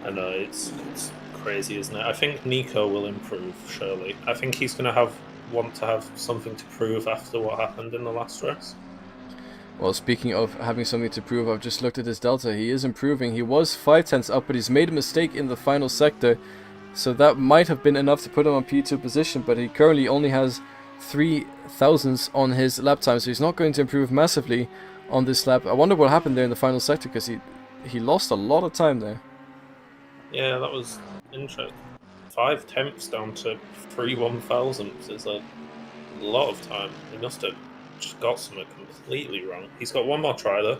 B: I know, it's crazy, isn't it? I think Nico will improve, surely. I think he's going to want to have something to prove after what happened in the last race.
A: Well, speaking of having something to prove, I've just looked at his delta. He is improving. He was 5 tenths up, but he's made a mistake in the final sector. So that might have been enough to put him on P2 position, but he currently only has 3 thousandths on his lap time, so he's not going to improve massively on this lap. I wonder what happened there in the final sector, because he lost a lot of time there.
B: Yeah, that was interesting. 5 tenths down to 3 1,000ths is a lot of time. He must have just got something completely wrong. He's got one more try though.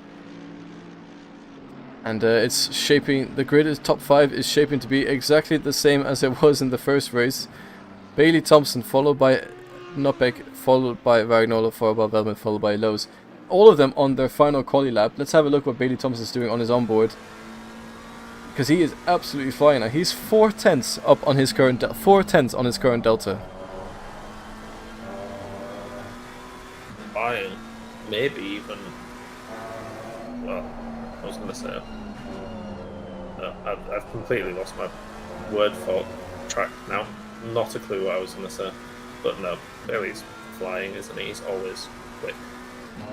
A: And it's shaping, the grid is top 5 is shaping to be exactly the same as it was in the first race. Bailey Thompson, followed by Nopek, followed by Vagnolo, followed by Velman, followed by Lowe's. All of them on their final quali lap. Let's have a look what Bailey Thompson's doing on his onboard, because he is absolutely flying now. He's 4 tenths up on his current 4 tenths on his current delta.
B: Flying, maybe even. Well, I was going to say. No, I've completely lost my word for track now. Not a clue what I was going to say. But no, Bailey's flying, isn't he? He's always quick.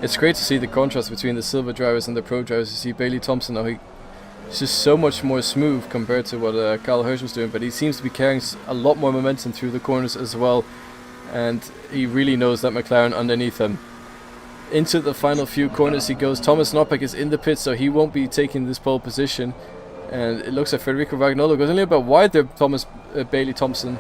A: It's great to see the contrast between the silver drivers and the pro drivers. You see Bailey Thompson now, he's just so much more smooth compared to what Kyle Hirsch was doing, but he seems to be carrying a lot more momentum through the corners as well, and he really knows that McLaren underneath him. Into the final few corners he goes. Thomas Nopek is in the pit, so he won't be taking this pole position, and it looks like Federico Vagnolo goes only about wide there, Bailey Thompson,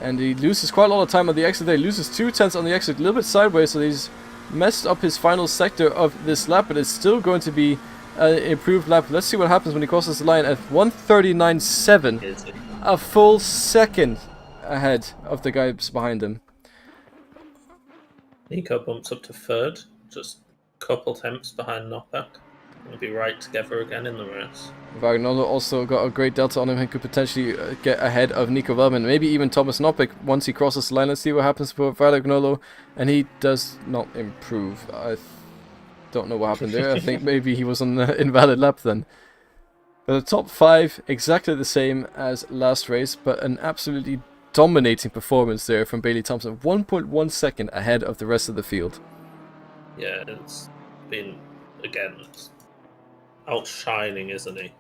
A: and he loses quite a lot of time on the exit there. He loses 2 tenths on the exit, a little bit sideways, so he's messed up his final sector of this lap, but it's still going to be an improved lap. Let's see what happens when he crosses the line at 1:39.7, a full second ahead of the guys behind him.
B: Nico bumps up to third, just a couple tenths behind Nopek. We'll be right together again in the race.
A: Vagnolo also got a great delta on him and could potentially get ahead of Nico Wellman, maybe even Thomas Nopek once he crosses the line. Let's see what happens for Vagnolo, and he does not improve. I don't know what happened there. I think maybe he was on the invalid lap then. But the top 5 exactly the same as last race, but an absolutely dominating performance there from Bailey Thompson, 1.1 second ahead of the rest of the field.
B: Yeah, it's been, again, outshining, isn't he?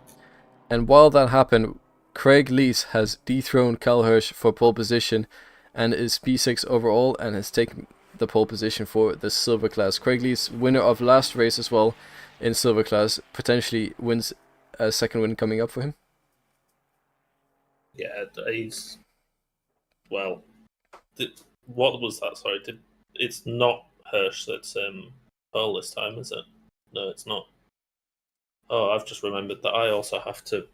A: And while that happened, Craig Lees has dethroned Kyle Hirsch for pole position and is P6 overall, and has taken the pole position for the silver class. Craig Lees, winner of last race as well in silver class potentially wins a second win coming up for him?
B: Yeah, he's well. What was that? Sorry, it's not Hirsch that's Pearl this time, is it? No, it's not. Oh, I've just remembered that I also have to.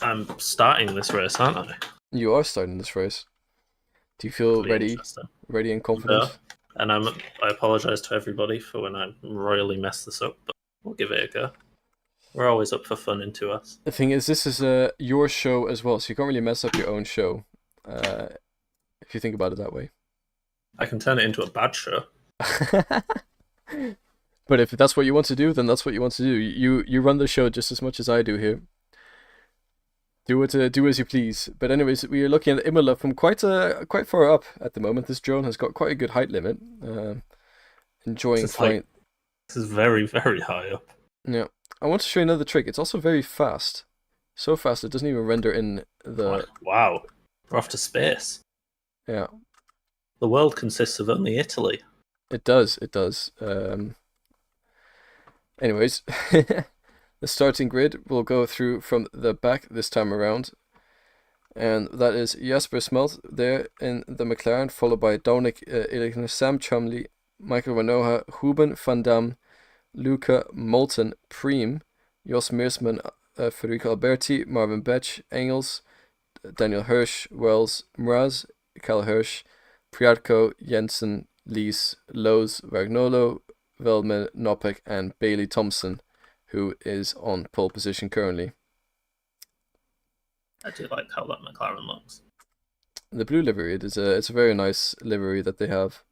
B: I'm starting this race, aren't I?
A: You are starting this race. Do you feel ready and confident?
B: Yeah. And I apologise to everybody for when I royally mess this up, but we'll give it a go. We're always up for fun in 2S.
A: The thing is, this is your show as well, so you can't really mess up your own show, if you think about it that way.
B: I can turn it into a bad show.
A: But if that's what you want to do, then that's what you want to do. You run the show just as much as I do here. Do as you please. But anyways, we are looking at Imola from quite far up at the moment. This drone has got quite a good height limit. Enjoying flying.
B: This is very, very high up.
A: Yeah. I want to show you another trick. It's also very fast. So fast it doesn't even render in the...
B: Wow. We're off to space.
A: Yeah.
B: The world consists of only Italy.
A: It does. Anyways, the starting grid will go through from the back this time around. And that is Jasper Smelt there in the McLaren, followed by Dominic Illigner, Sam Chumley, Michael Vanoha, Ruben van Dam, Luca Moulton, Preem, Jos Meersman, Federico Alberti, Marvin Betch, Engels, Daniel Hirsch, Wells, Mraz, Cal Hirsch, Priatko, Jensen, Lees, Lowe's, Vagnolo, Veldman, Nopek, and Bailey Thompson, who is on pole position currently.
B: I do like how that McLaren looks.
A: The blue livery, it's a very nice livery that they have.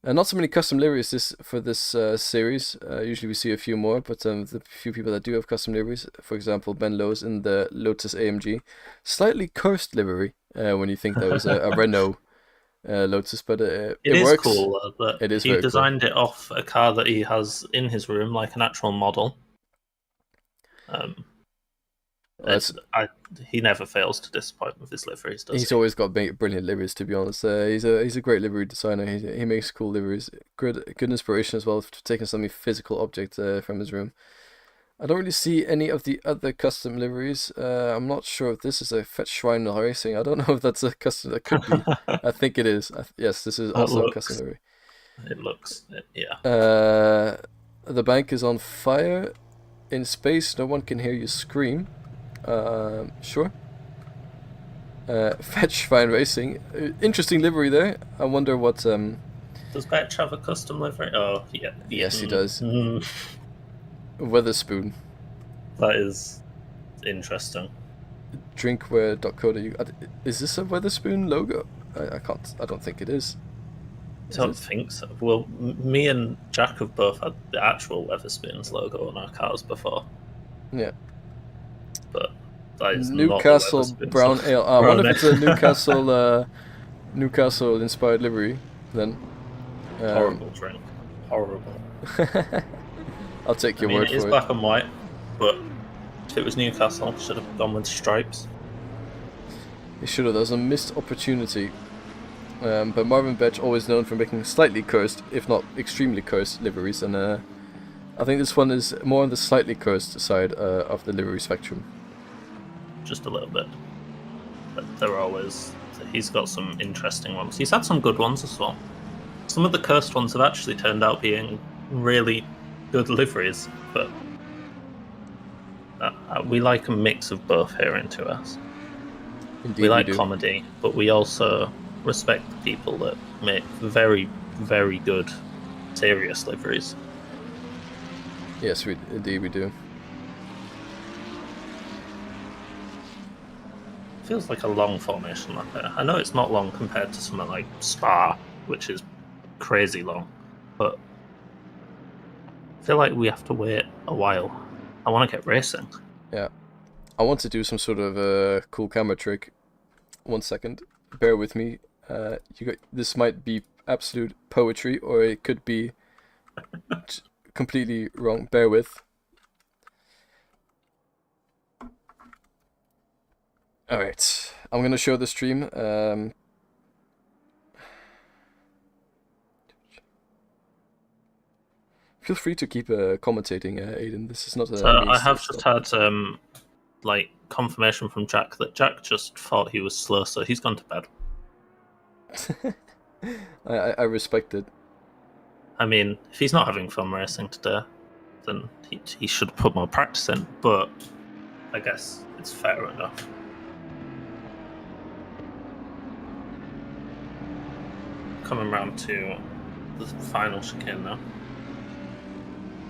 A: Not so many custom liveries for this series. Usually we see a few more, but the few people that do have custom liveries, for example, Ben Lowe's in the Lotus AMG, slightly cursed livery when you think that was a Renault Lotus, but it
B: is
A: works.
B: Cool that
A: it is
B: he designed it off a car that he has in his room, like an actual model. He never fails to disappoint with his liveries, does he?
A: He's always got brilliant liveries, to be honest. He's a great livery designer. He makes cool liveries. Good inspiration as well for taking some physical object from his room. I don't really see any of the other custom liveries. I'm not sure if this is a Fetch Shrine Racing. I don't know if that's a custom. That could be. I think it is. Yes, this is also a custom livery.
B: It looks, yeah.
A: The bank is on fire. In space, no one can hear you scream. Sure. Fetch Fine Racing. Interesting livery there. I wonder what...
B: Does Betch have a custom livery? Oh, yeah.
A: Yes, he does. Weatherspoon.
B: That is interesting.
A: Drinkware.co.uk. Is this a Weatherspoon logo? I don't think it is.
B: I don't think so. Well, me and Jack have both had the actual Weatherspoons logo on our cars before.
A: Yeah.
B: But that is
A: Newcastle
B: not
A: Brown Ale. I wonder if it's a Newcastle inspired livery then.
B: Horrible drink. Horrible.
A: I'll take your word for it.
B: It is black and white, but if it was Newcastle, should have gone with stripes.
A: He should have. There was a missed opportunity. But Marvin Betch, always known for making slightly cursed, if not extremely cursed, liveries, and I think this one is more on the slightly cursed side of the livery spectrum.
B: Just a little bit. But he's got some interesting ones. He's had some good ones as well. Some of the cursed ones have actually turned out being really good liveries, but we like a mix of both here in 2S.
A: Indeed,
B: we like comedy, but we also respect the people that make very, very good, serious liveries.
A: Yes, indeed we do.
B: Feels like a long formation like that. I know it's not long compared to something like Spa, which is crazy long, but I feel like we have to wait a while. I want to get racing.
A: Yeah. I want to do some sort of cool camera trick. 1 second. Bear with me. This might be absolute poetry, or it could be completely wrong. Bear with. Alright. I'm going to show the stream. feel free to keep commentating, Aiden. This is not a
B: So
A: me
B: I have
A: stuff.
B: just had like confirmation from Jack that Jack just thought he was slow, so he's gone to bed.
A: I respect it.
B: I mean, if he's not having fun racing today, then he should put more practice in, but I guess it's fair enough. Coming round to the final chicane now.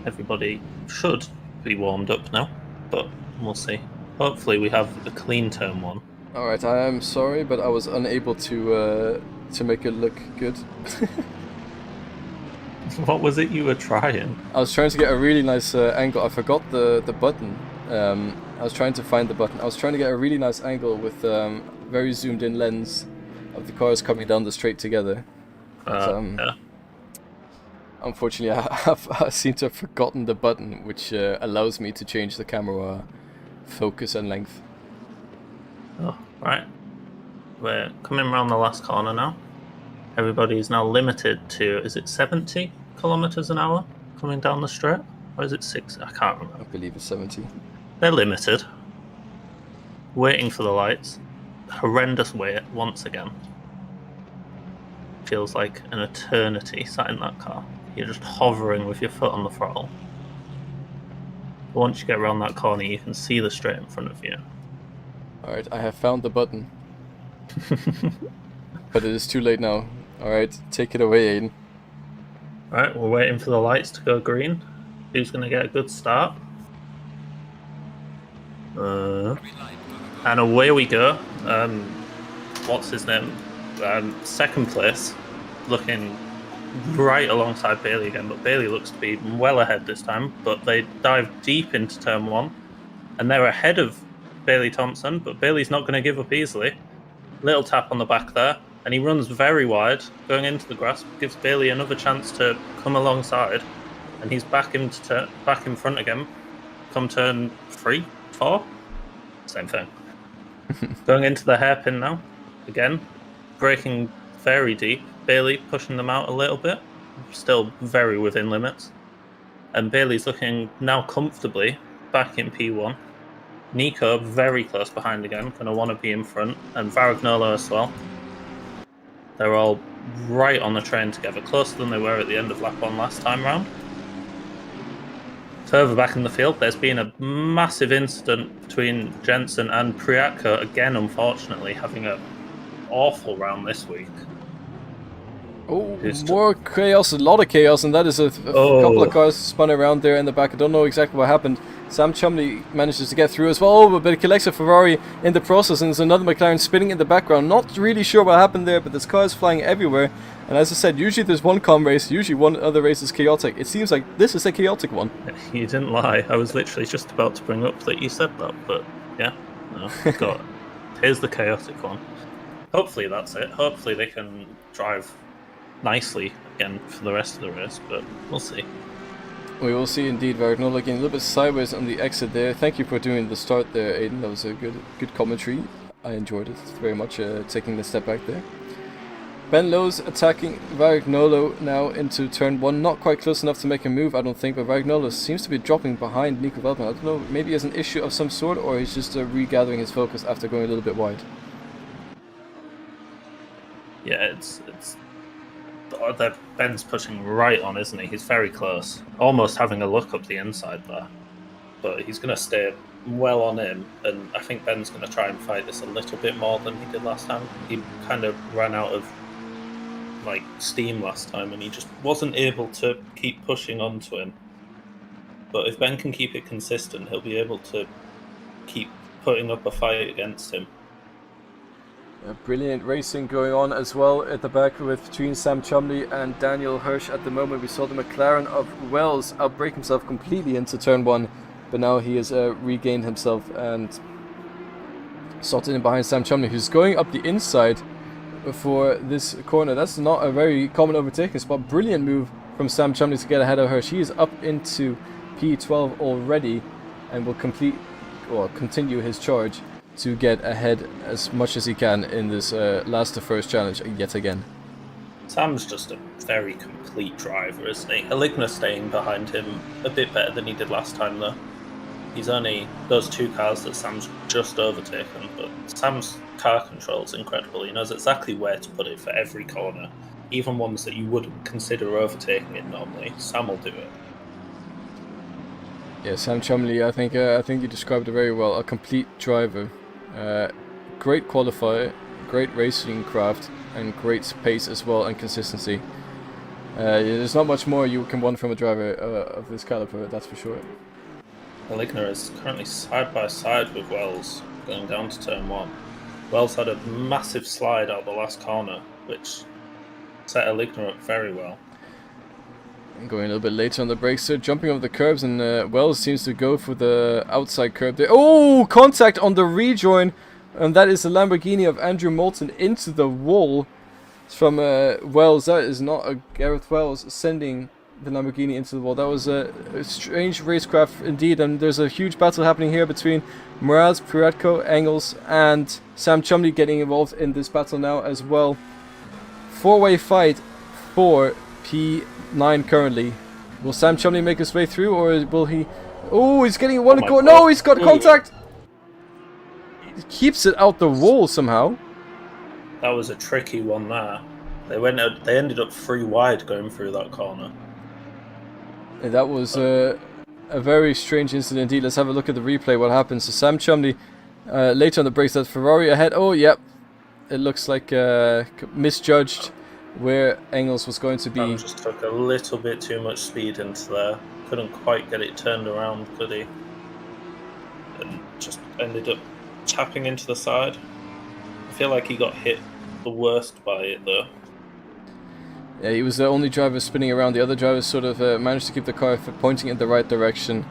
B: Everybody should be warmed up now, but we'll see. Hopefully we have a clean turn 1.
A: Alright, I am sorry, but I was unable to make it look good.
B: What was it you were trying?
A: I was trying to get a really nice angle. I forgot the button. I was trying to find the button. I was trying to get a really nice angle with very zoomed in lens of the cars coming down the straight together. But,
B: Yeah.
A: unfortunately, I seem to have forgotten the button, which allows me to change the camera focus and length.
B: Oh, right. We're coming around the last corner now. Everybody is now limited to, is it 70 kilometers an hour coming down the straight? Or is it 6? I can't remember.
A: I believe it's 70.
B: They're limited. Waiting for the lights. Horrendous wait once again. Feels like an eternity sat in that car. You're just hovering with your foot on the throttle. But once you get around that corner, you can see the straight in front of you.
A: Alright, I have found the button. But it is too late now. Alright, take it away, Aiden.
B: Right, we're waiting for the lights to go green. Who's going to get a good start? And away we go. What's his name? Second place, looking right alongside Bailey again, but Bailey looks to be well ahead this time. But they dive deep into turn 1, and they're ahead of Bailey Thompson, but Bailey's not going to give up easily. Little tap on the back there, and he runs very wide, going into the grass, gives Bailey another chance to come alongside, and he's back in front again. Come turn 3, 4, same thing. Going into the hairpin now, again, braking very deep. Bailey pushing them out a little bit, still very within limits. And Bailey's looking now comfortably back in P1. Nico very close behind again, going to want to be in front, and Varagnolo as well. They're all right on the train together, closer than they were at the end of lap 1 last time round. Further back in the field, there's been a massive incident between Jensen and Priatko, again unfortunately having an awful round this week.
A: Oh, more chaos, a lot of chaos, and that is a couple of cars spun around there in the back. I don't know exactly what happened. Sam Chumley manages to get through as well. Oh, but it collects a Ferrari in the process, and there's another McLaren spinning in the background. Not really sure what happened there, but there's cars flying everywhere. And as I said, usually there's one calm race, usually one other race is chaotic. It seems like this is a chaotic one.
B: You didn't lie. I was literally just about to bring up that you said that, but yeah, no, got it. Here's the chaotic one. Hopefully that's it. Hopefully they can drive nicely again for the rest of the race, but we'll see.
A: We will see indeed. Varagnolo looking a little bit sideways on the exit there. Thank you for doing the start there, Aiden. That was a good commentary. I enjoyed it very much, taking the step back there. Ben Lowe's attacking Varagnolo now into turn 1. Not quite close enough to make a move, I don't think, but Varagnolo seems to be dropping behind Nico Veltman. I don't know, maybe he has an issue of some sort, or he's just regathering his focus after going a little bit wide.
B: Yeah, it's Ben's pushing right on, isn't he? He's very close. Almost having a look up the inside there. But he's going to stay well on him, and I think Ben's going to try and fight this a little bit more than he did last time. He kind of ran out of steam last time, and he just wasn't able to keep pushing onto him. But if Ben can keep it consistent, he'll be able to keep putting up a fight against him.
A: Brilliant racing going on as well at the back between Sam Chumley and Daniel Hirsch at the moment. We saw the McLaren of Wells outbrake himself completely into turn 1, but now he has regained himself and slotted in behind Sam Chumley, who's going up the inside for this corner. That's not a very common overtaking spot. Brilliant move from Sam Chumley to get ahead of Hirsch. He is up into P12 already and will continue his charge to get ahead as much as he can in this last to first challenge yet again.
B: Sam's just a very complete driver, isn't he? Eligna staying behind him a bit better than he did last time, though. He's only those 2 cars that Sam's just overtaken, but Sam's car control is incredible. He knows exactly where to put it for every corner, even ones that you wouldn't consider overtaking it normally. Sam will do it.
A: Yeah, Sam Chumley, I think you described it very well. A complete driver, great qualifier, great racing craft, and great pace as well, and consistency. There's not much more you can want from a driver of this caliber, that's for sure.
B: Eligna is currently side by side with Wells, going down to turn 1. Wells had a massive slide out the last corner, which set Eligna up very well.
A: And going a little bit later on the brakes, so jumping over the curbs, and Wells seems to go for the outside curb there. Oh, contact on the rejoin, and that is the Lamborghini of Andrew Moulton into the wall. It's from Wells. That is not a Gareth Wells sending the Lamborghini into the wall. That was a strange racecraft indeed, and there's a huge battle happening here between Mraz, Puratko, Engels, and Sam Chumley getting involved in this battle now as well. 4-way fight for P9 currently. Will Sam Chumley make his way through, or will he... Oh, he's getting one go. No, he's got contact! He keeps it out the wall somehow.
B: That was a tricky one there. They ended up 3 wide going through that corner.
A: And that was a very strange incident indeed. Let's have a look at the replay, what happens. So Sam Chumley, later on the brakes, that Ferrari ahead. Oh, yep. It looks like misjudged where Engels was going to be.
B: Sam just took a little bit too much speed into there. Couldn't quite get it turned around, could he? And just ended up tapping into the side. I feel like he got hit the worst by it, though.
A: Yeah, he was the only driver spinning around. The other drivers sort of managed to keep the car pointing in the right direction.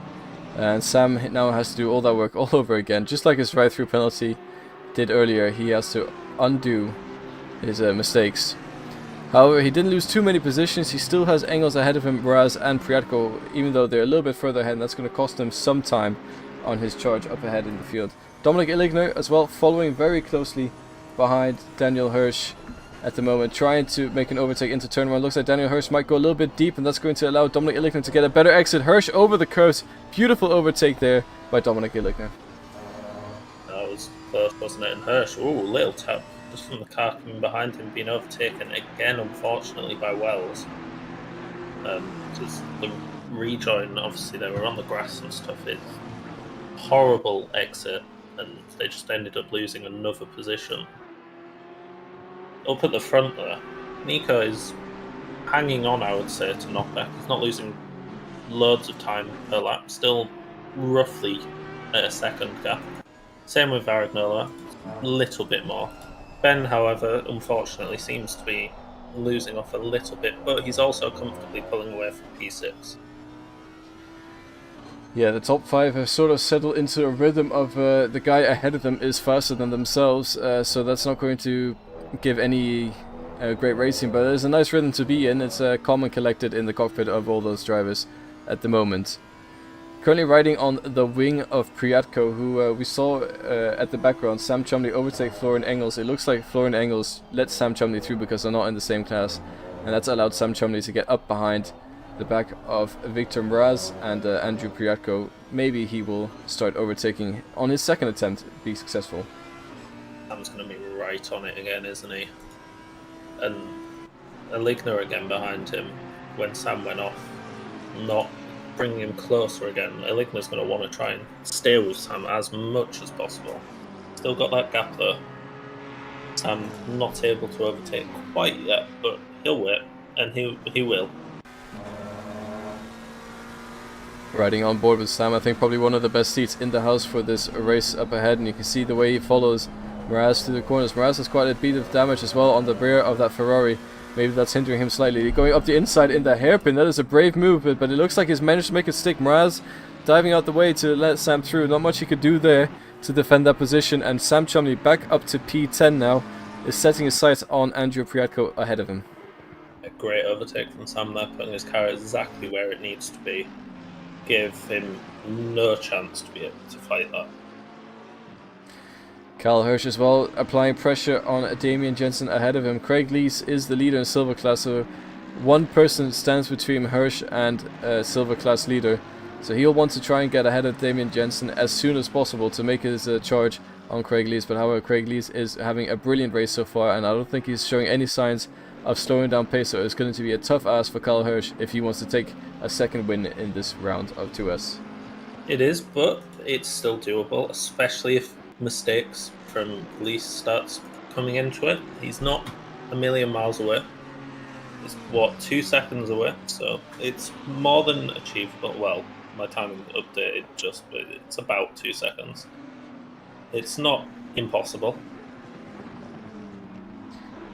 A: And Sam now has to do all that work all over again. Just like his ride-through penalty did earlier, he has to undo his mistakes. However, he didn't lose too many positions. He still has Engels ahead of him, Mraz and Priatko, even though they're a little bit further ahead, and that's going to cost him some time on his charge up ahead in the field. Dominic Illigner as well, following very closely behind Daniel Hirsch at the moment, trying to make an overtake into turn 1. Looks like Daniel Hirsch might go a little bit deep, and that's going to allow Dominic Illigner to get a better exit. Hirsch over the curves. Beautiful overtake there by Dominic Illigner.
B: That was close, wasn't it? And Hirsch, ooh, little tap just from the car coming behind him, being overtaken again, unfortunately, by Wells. Because the rejoin, obviously, they were on the grass and stuff. It's horrible exit, and they just ended up losing another position. Up at the front there, Nico is hanging on, I would say, to knockback. He's not losing loads of time per lap, still roughly at a second gap. Same with Varagnola, a little bit more. Ben, however, unfortunately seems to be losing off a little bit, but he's also comfortably pulling away from P6.
A: Yeah, the top 5 have sort of settled into a rhythm of the guy ahead of them is faster than themselves, so that's not going to give any great racing, but it's a nice rhythm to be in. It's calm and collected in the cockpit of all those drivers at the moment. Currently riding on the wing of Priatko, who we saw at the background, Sam Chumley overtake Florian Engels. It looks like Florian Engels let Sam Chumley through because they're not in the same class, and that's allowed Sam Chumley to get up behind the back of Victor Mraz and Andrew Priatko. Maybe he will start overtaking on his second attempt, be successful.
B: Sam's going to be right on it again, isn't he? And Eligner again behind him when Sam went off, not bringing him closer again. Eligner's going to want to try and stay with Sam as much as possible. Still got that gap though. Sam not able to overtake quite yet, but he'll wait, and he will.
A: Riding on board with Sam, I think probably one of the best seats in the house for this race up ahead, and you can see the way he follows Mraz through the corners. Mraz has quite a bit of damage as well on the rear of that Ferrari. Maybe that's hindering him slightly. Going up the inside in the hairpin, that is a brave move, but it looks like he's managed to make it stick. Mraz diving out the way to let Sam through. Not much he could do there to defend that position, and Sam Chumley back up to P10 now, is setting his sights on Andrew Priatko ahead of him.
B: A great overtake from Sam there, putting his car exactly where it needs to be. Give him no chance to be able to fight that.
A: Kyle Hirsch as well, applying pressure on Damien Jensen ahead of him. Craig Lees is the leader in silver class, so one person stands between Hirsch and silver class leader. So he'll want to try and get ahead of Damien Jensen as soon as possible to make his charge on Craig Lees. But however, Craig Lees is having a brilliant race so far, and I don't think he's showing any signs of slowing down pace. So it's going to be a tough ask for Kyle Hirsch if he wants to take a second win in this round of 2S.
B: It is, but it's still doable, especially if mistakes from Lees starts coming into it. He's not a million miles away. It's, 2 seconds away, so it's more than achievable. Well, my timing updated but it's about 2 seconds. It's not impossible.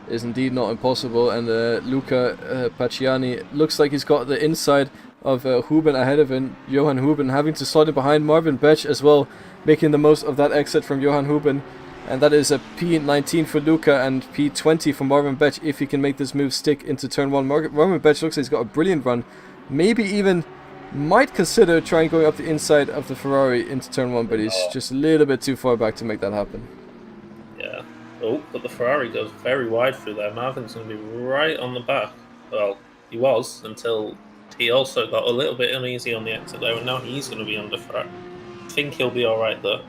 A: Is indeed not impossible, and Luca Pacciani looks like he's got the inside of Huben ahead of him. Johan Huben having to slot in behind Marvin Betch as well, making the most of that exit from Johan Huben. And that is a P19 for Luca and P20 for Marvin Betch if he can make this move stick into turn 1. Marvin Betch looks like he's got a brilliant run. Maybe even might consider trying going up the inside of the Ferrari into turn 1, but he's just a little bit too far back to make that happen.
B: Yeah. Oh, but the Ferrari goes very wide through there. Marvin's going to be right on the back. Well, he was until he also got a little bit uneasy on the exit there, and now he's going to be under threat. I think he'll be alright though.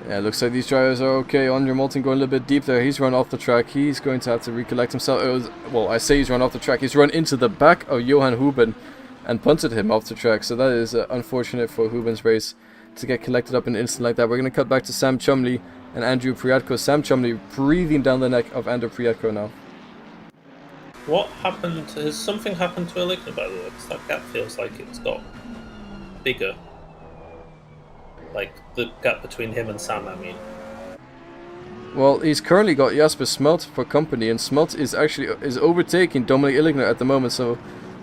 A: Yeah, looks like these drivers are okay. Andre Moulton going a little bit deep there. He's run off the track. He's going to have to recollect himself. Well, I say he's run off the track. He's run into the back of Johan Huben and punted him off the track. So that is unfortunate for Huben's race to get collected up in an instant like that. We're going to cut back to Sam Chumley and Andrew Priatko. Sam Chumley breathing down the neck of Andrew Priatko now.
B: What happened? Has something happened to Eligna, by the way? Because that gap feels like it's got bigger. Like the gap between him and Sam, I mean.
A: Well, he's currently got Jasper Smelt for company, and Smelt is actually overtaking Dominic Illigner at the moment, so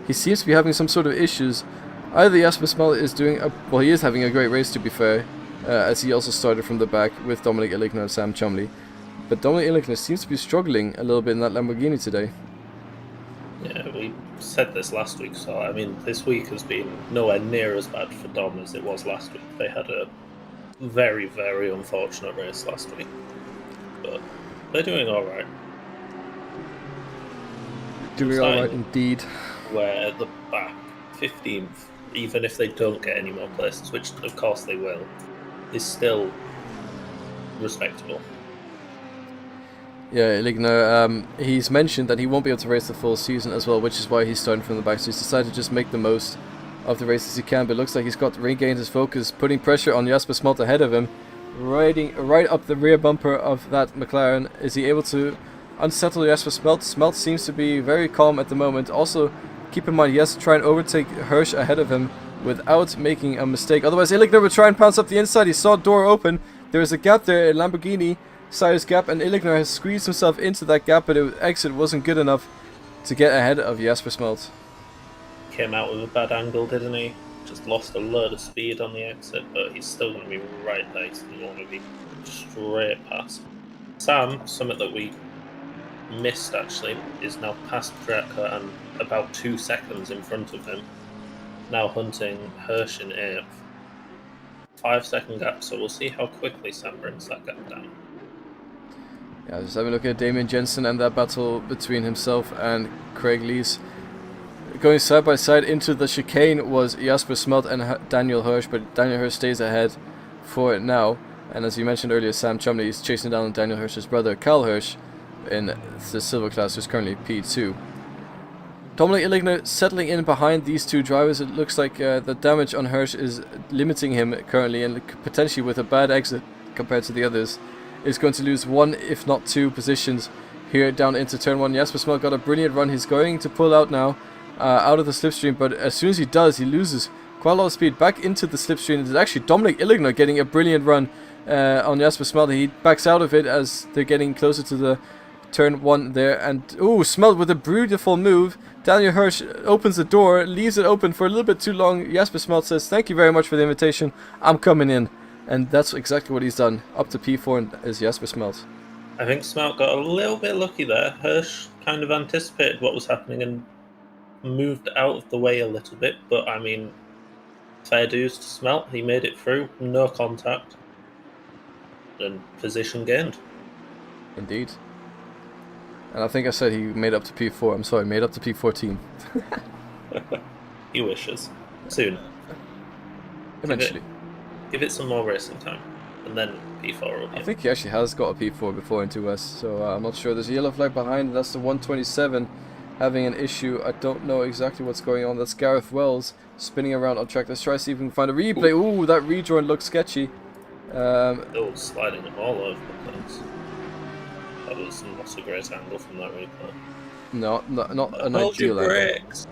A: he seems to be having some sort of issues. Either Jasper Smelt is doing well, he is having a great race to be fair, as he also started from the back with Dominic Illigner and Sam Chumley. But Dominic Illigner seems to be struggling a little bit in that Lamborghini today.
B: Yeah, we said this last week, so I mean, this week has been nowhere near as bad for Dom as it was last week. They had a very, very unfortunate race last week, but they're doing alright.
A: Doing alright indeed.
B: Where at the back, 15th, even if they don't get any more places, which of course they will, is still respectable.
A: Yeah, Illigner, he's mentioned that he won't be able to race the full season as well, which is why he's starting from the back. So he's decided to just make the most of the races he can. But it looks like he's got regained his focus, putting pressure on Jasper Smelt ahead of him, riding right up the rear bumper of that McLaren. Is he able to unsettle Jasper Smelt? Smelt seems to be very calm at the moment. Also, keep in mind he has to try and overtake Hirsch ahead of him without making a mistake. Otherwise, Illigner would try and pounce up the inside. He saw a door open. There is a gap there, a Lamborghini size gap, and Illigner has squeezed himself into that gap, but the exit wasn't good enough to get ahead of Jasper Smelt.
B: Came out with a bad angle, didn't he? Just lost a load of speed on the exit, but he's still going to be right there. He's going to be straight past. Sam, something that we missed actually, is now past Priatka and about 2 seconds in front of him. Now hunting Hirsch in 8th. 5-second gap, so we'll see how quickly Sam brings that gap down.
A: Yeah, just having a look at Damien Jensen and that battle between himself and Craig Lees. Going side by side into the chicane was Jasper Smelt and Daniel Hirsch, but Daniel Hirsch stays ahead for now. And as you mentioned earlier, Sam Chumley is chasing down Daniel Hirsch's brother, Cal Hirsch, in the silver class, who's currently P2. Dominic Illigner settling in behind these two drivers. It looks like the damage on Hirsch is limiting him currently, and potentially with a bad exit compared to the others, is going to lose 1 if not 2 positions here down into turn 1. Jasper Smelt got a brilliant run. He's going to pull out now out of the slipstream, but as soon as he does, he loses quite a lot of speed back into the slipstream. It's actually Dominic Illigner getting a brilliant run on Jasper Smelt. He backs out of it as they're getting closer to the turn 1 there, and Smelt with a beautiful move. Daniel Hirsch opens the door, leaves it open for a little bit too long. Jasper Smelt says, "Thank you very much for the invitation, I'm coming in." And that's exactly what he's done. Up to P4 is Jasper Smelt.
B: I think Smelt got a little bit lucky there. Hirsch kind of anticipated what was happening and moved out of the way a little bit, but I mean, fair dues to Smelt. He made it through, no contact. and position gained.
A: Indeed. And I think I said he made up to P4. I'm sorry, made up to P14.
B: He wishes. Soon.
A: Eventually.
B: Give it some more racing time, and then P4 will be.
A: I think he actually has got a P4 before in 2S, so I'm not sure. There's a yellow flag behind, that's the 127 having an issue. I don't know exactly what's going on. That's Gareth Wells spinning around on track. Let's try to see if we can find a replay. Ooh, that rejoin looks sketchy.
B: Sliding them all over the place. That was not a great angle from that replay.
A: No, not an
B: Hold
A: ideal
B: your
A: angle.
B: brakes.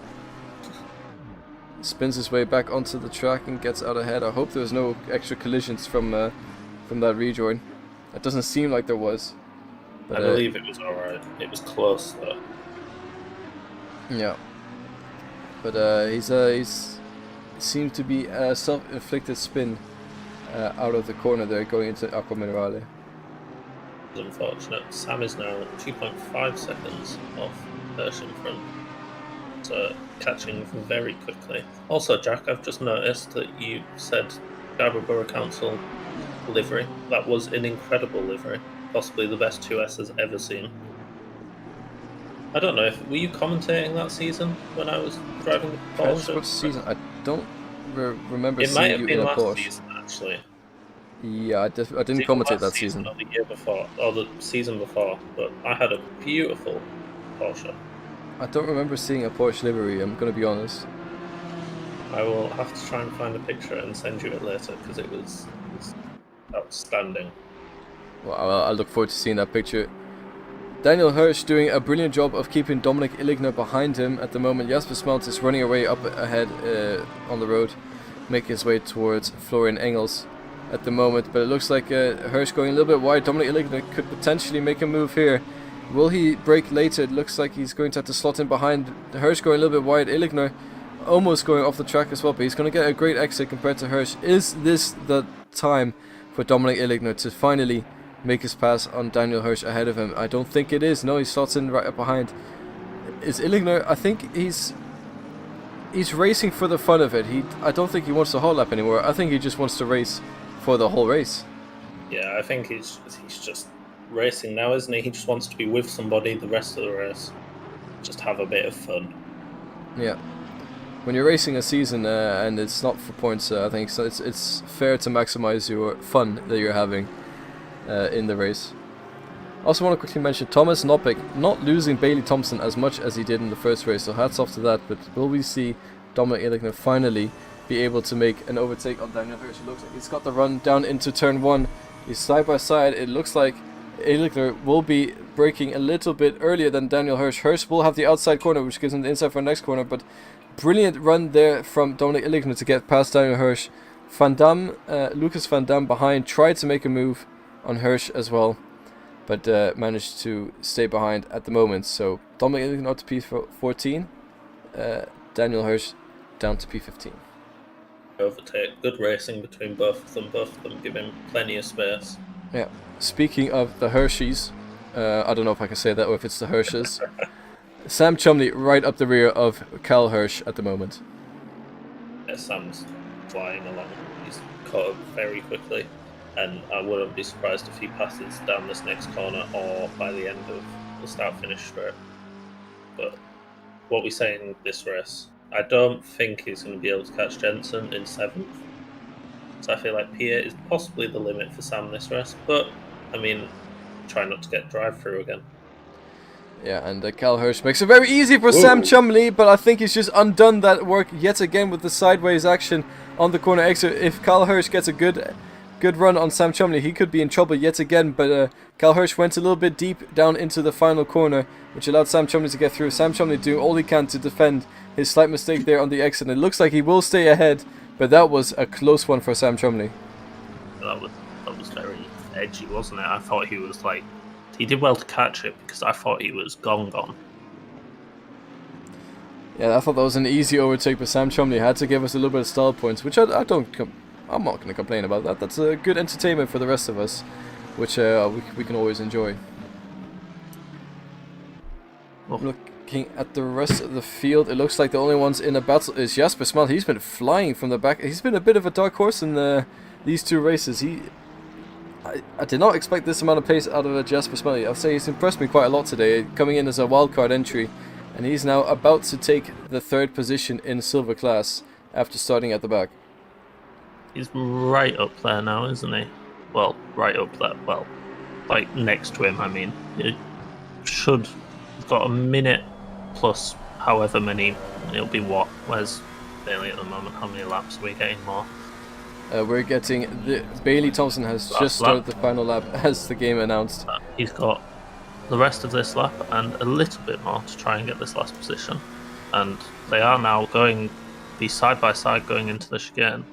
A: Spins his way back onto the track and gets out ahead. I hope there's no extra collisions from that rejoin. It doesn't seem like there was.
B: But, I believe it was alright. It was close though.
A: Yeah. But he's seemed to be a self-inflicted spin out of the corner there, going into Acqua Minerale.
B: It's unfortunate. Sam is now 2.5 seconds off Hirsch in front. So catching very quickly. Also, Jack, I've just noticed that you said Scarborough Borough Council livery. That was an incredible livery. Possibly the best 2S has ever seen. I don't know if were you commentating that season when I was driving the Porsche?
A: What season? I don't remember
B: it might
A: seeing
B: have
A: you
B: been
A: in a
B: last
A: Porsche.
B: season, actually.
A: Yeah, I didn't commentate that season.
B: Or the year before, or the season before. But I had a beautiful Porsche.
A: I don't remember seeing a Porsche livery, I'm going to be honest.
B: I will have to try and find a picture and send you it later because it was outstanding.
A: Well, I look forward to seeing that picture. Daniel Hirsch doing a brilliant job of keeping Dominic Illigner behind him at the moment. Jasper Smelt is running away up ahead on the road, making his way towards Florian Engels at the moment. But it looks like Hirsch going a little bit wide. Dominic Illigner could potentially make a move here. Will he brake later? It looks like he's going to have to slot in behind. Hirsch going a little bit wide. Illigner almost going off the track as well, but he's going to get a great exit compared to Hirsch. Is this the time for Dominic Illigner to finally make his pass on Daniel Hirsch ahead of him? I don't think it is. No, he slots in right up behind. Is Illigner? I think he's racing for the fun of it. I don't think he wants the whole lap anymore. I think he just wants to race for the whole race.
B: Yeah, I think he's just racing now, isn't he? He just wants to be with somebody the rest of the race. Just have a bit of fun.
A: Yeah. When you're racing a season and it's not for points, I think so it's fair to maximize your fun that you're having in the race. Also want to quickly mention Thomas Noppik not losing Bailey Thompson as much as he did in the first race, so hats off to that. But will we see Dominic Illigner finally be able to make an overtake on Daniel Hirsch? It looks like he's got the run down into turn 1. He's side by side. It looks like Illigner will be braking a little bit earlier than Daniel Hirsch. Hirsch will have the outside corner, which gives him the inside for the next corner, but brilliant run there from Dominic Illigner to get past Daniel Hirsch. Van Dam, Lucas Van Dam behind, tried to make a move on Hirsch as well, but managed to stay behind at the moment. So Dominic Illigner up to P14, Daniel Hirsch down to P15.
B: Overtake, good racing between both of them giving plenty of space.
A: Yeah, speaking of the Hirschies, I don't know if I can say that or if it's the Hirsches. Sam Chumley right up the rear of Cal Hirsch at the moment.
B: Yeah, Sam's flying along. He's caught up very quickly, and I wouldn't be surprised if he passes down this next corner or by the end of the start-finish straight. But what we say in this race, I don't think he's going to be able to catch Jensen in 7th. So I feel like P8 is possibly the limit for Sam this race. But, I mean, try not to get drive-through again.
A: Yeah, and Cal Hirsch makes it very easy for Sam Chumley, but I think he's just undone that work yet again with the sideways action on the corner exit. If Cal Hirsch gets a good run on Sam Chumley, he could be in trouble yet again, but Cal Hirsch went a little bit deep down into the final corner, which allowed Sam Chumley to get through. Sam Chumley doing all he can to defend his slight mistake there on the exit. It looks like he will stay ahead, but that was a close one for Sam Chumley.
B: That was very edgy, wasn't it? I thought he was like... He did well to catch it because I thought he was gone.
A: Yeah, I thought that was an easy overtake, but Sam Chumley had to give us a little bit of stall points, which I'm not going to complain about that. That's a good entertainment for the rest of us, which we can always enjoy.
B: Oh.
A: Looking at the rest of the field, it looks like the only ones in a battle is Jasper Smelt. He's been flying from the back. He's been a bit of a dark horse in these two races. I did not expect this amount of pace out of Jasper Smelly. I'll say he's impressed me quite a lot today, coming in as a wildcard entry, and he's now about to take the 3rd position in silver class after starting at the back.
B: He's right up there now, isn't he? Well, right up there. Well, like next to him, I mean. It should have got a minute plus however many. It'll be what? Where's Bailey at the moment? How many laps are we getting more?
A: We're getting Bailey Thompson has just started the final lap as the game announced.
B: He's got the rest of this lap and a little bit more to try and get this last position. And they are now going be side by side going into the chicane.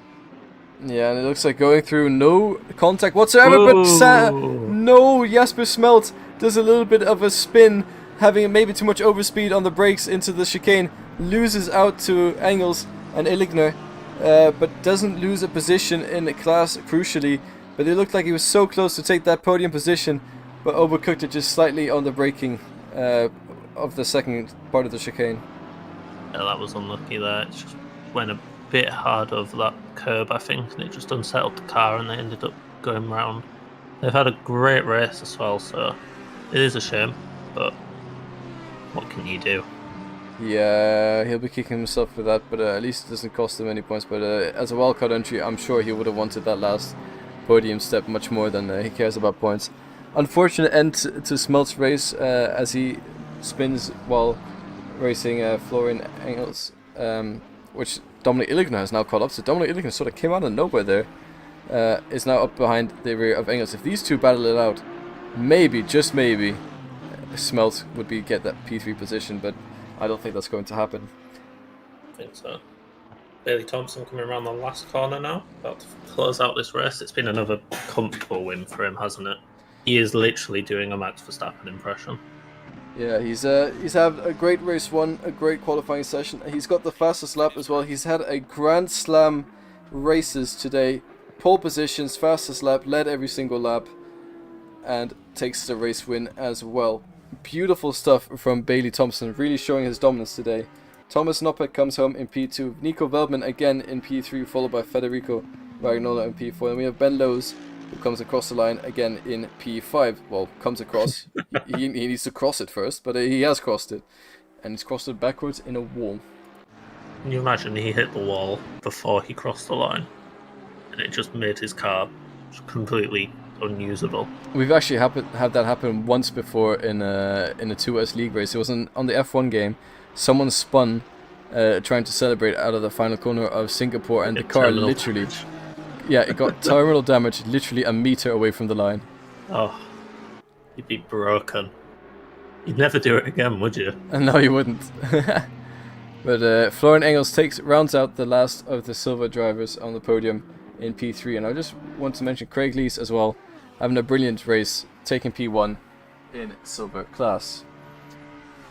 A: Yeah, and it looks like going through no contact whatsoever. But no, Jasper Smelt does a little bit of a spin, having maybe too much overspeed on the brakes into the chicane, loses out to Engels and Illigner. But doesn't lose a position in the class, crucially. But it looked like he was so close to take that podium position, but overcooked it just slightly on the braking of the second part of the chicane.
B: Yeah, that was unlucky there. It just went a bit hard over that curb, I think, and it just unsettled the car, and they ended up going round. They've had a great race as well, so it is a shame, but what can you do?
A: Yeah, he'll be kicking himself for that, but at least it doesn't cost him any points. But as a wildcard entry, I'm sure he would have wanted that last podium step much more than he cares about points. Unfortunate end to Smelt's race as he spins while racing Florian Engels, which Dominic Illigner has now caught up. So Dominic Illigner sort of came out of nowhere there, is now up behind the rear of Engels. If these two battle it out, maybe, just maybe, Smelt would get that P3 position, but I don't think that's going to happen.
B: I think so. Bailey Thompson coming around the last corner now, about to close out this race. It's been another comfortable win for him, hasn't it? He is literally doing a Max Verstappen impression.
A: Yeah, he's had a great race one, a great qualifying session. He's got the fastest lap as well. He's had a Grand Slam races today. Pole positions, fastest lap, led every single lap, and takes the race win as well. Beautiful stuff from Bailey Thompson, really showing his dominance today. Thomas Noppek comes home in P2. Nico Veldman again in P3, followed by Federico Vagnola in P4. And we have Ben Lowes, who comes across the line again in P5. Well, comes across. he needs to cross it first, but he has crossed it. And he's crossed it backwards in a wall.
B: Can you imagine he hit the wall before he crossed the line? And it just made his car completely unusable.
A: We've actually had that happen once before in a 2S League race. It was on the F1 game. Someone spun trying to celebrate out of the final corner of Singapore, and the car literally... Yeah, it got terminal damage literally a meter away from the line.
B: Oh, you'd be broken. You'd never do it again, would you?
A: No, you wouldn't. But Florian Engels rounds out the last of the silver drivers on the podium in P3. And I just want to mention Craig Lees as well, having a brilliant race, taking P1 in silver class.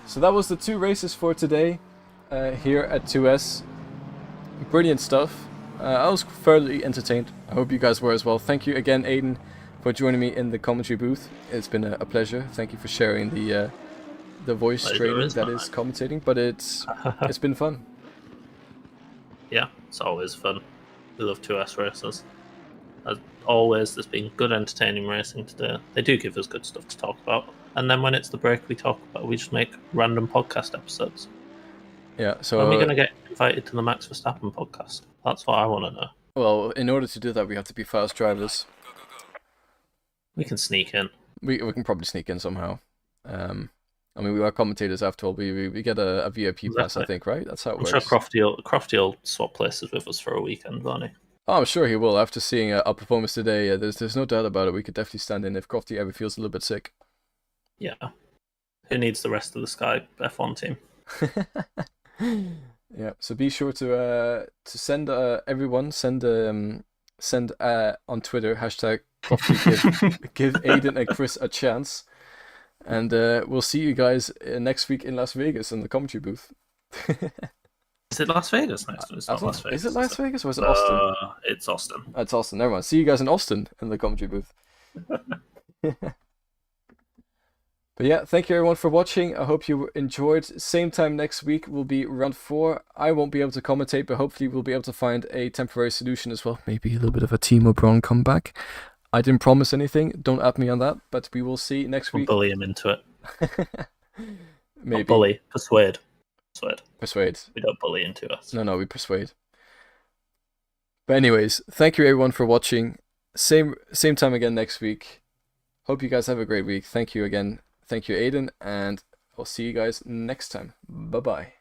A: So that was the 2 races for today here at 2S. Brilliant stuff. I was fairly entertained. I hope you guys were as well. Thank you again, Aiden, for joining me in the commentary booth. It's been a pleasure. Thank you for sharing the voice training that is commentating. But it's been fun.
B: Yeah, it's always fun. We love 2S races. As always, there's been good entertaining racing today. They do give us good stuff to talk about. And then when it's the break, we just make random podcast episodes.
A: Yeah, so...
B: When are we going to get invited to the Max Verstappen podcast? That's what I want to know.
A: Well, in order to do that, we have to be fast drivers.
B: We can sneak in.
A: We can probably sneak in somehow. I mean, we are commentators after all. We get a VIP pass, I think, right? That's how it works.
B: I'm sure Crofty will swap places with us for a weekend, won't he?
A: Oh, I'm sure he will. After seeing our performance today, there's no doubt about it. We could definitely stand in if Crofty ever feels a little bit sick.
B: Yeah. Who needs the rest of the Sky F1 team?
A: Yeah. So be sure to send everyone send on Twitter #Crofty give Aiden and Chris a chance, and we'll see you guys next week in Las Vegas in the commentary booth.
B: Is it Las Vegas next? It's not Las Vegas.
A: Is it Las Vegas or is it Austin?
B: It's Austin.
A: It's Austin. Never mind. See you guys in Austin in the commentary booth. But yeah, thank you everyone for watching. I hope you enjoyed. Same time next week will be round 4. I won't be able to commentate, but hopefully we'll be able to find a temporary solution as well. Maybe a little bit of a Timo Braun comeback. I didn't promise anything. Don't at me on that, but we will see next
B: We'll
A: week.
B: bully him into it.
A: Maybe.
B: Not bully, persuade.
A: Persuade.
B: We don't bully into it.
A: No, we persuade. But anyways, thank you everyone for watching. Same time again next week. Hope you guys have a great week. Thank you again. Thank you, Aiden, and I'll see you guys next time. Bye-bye.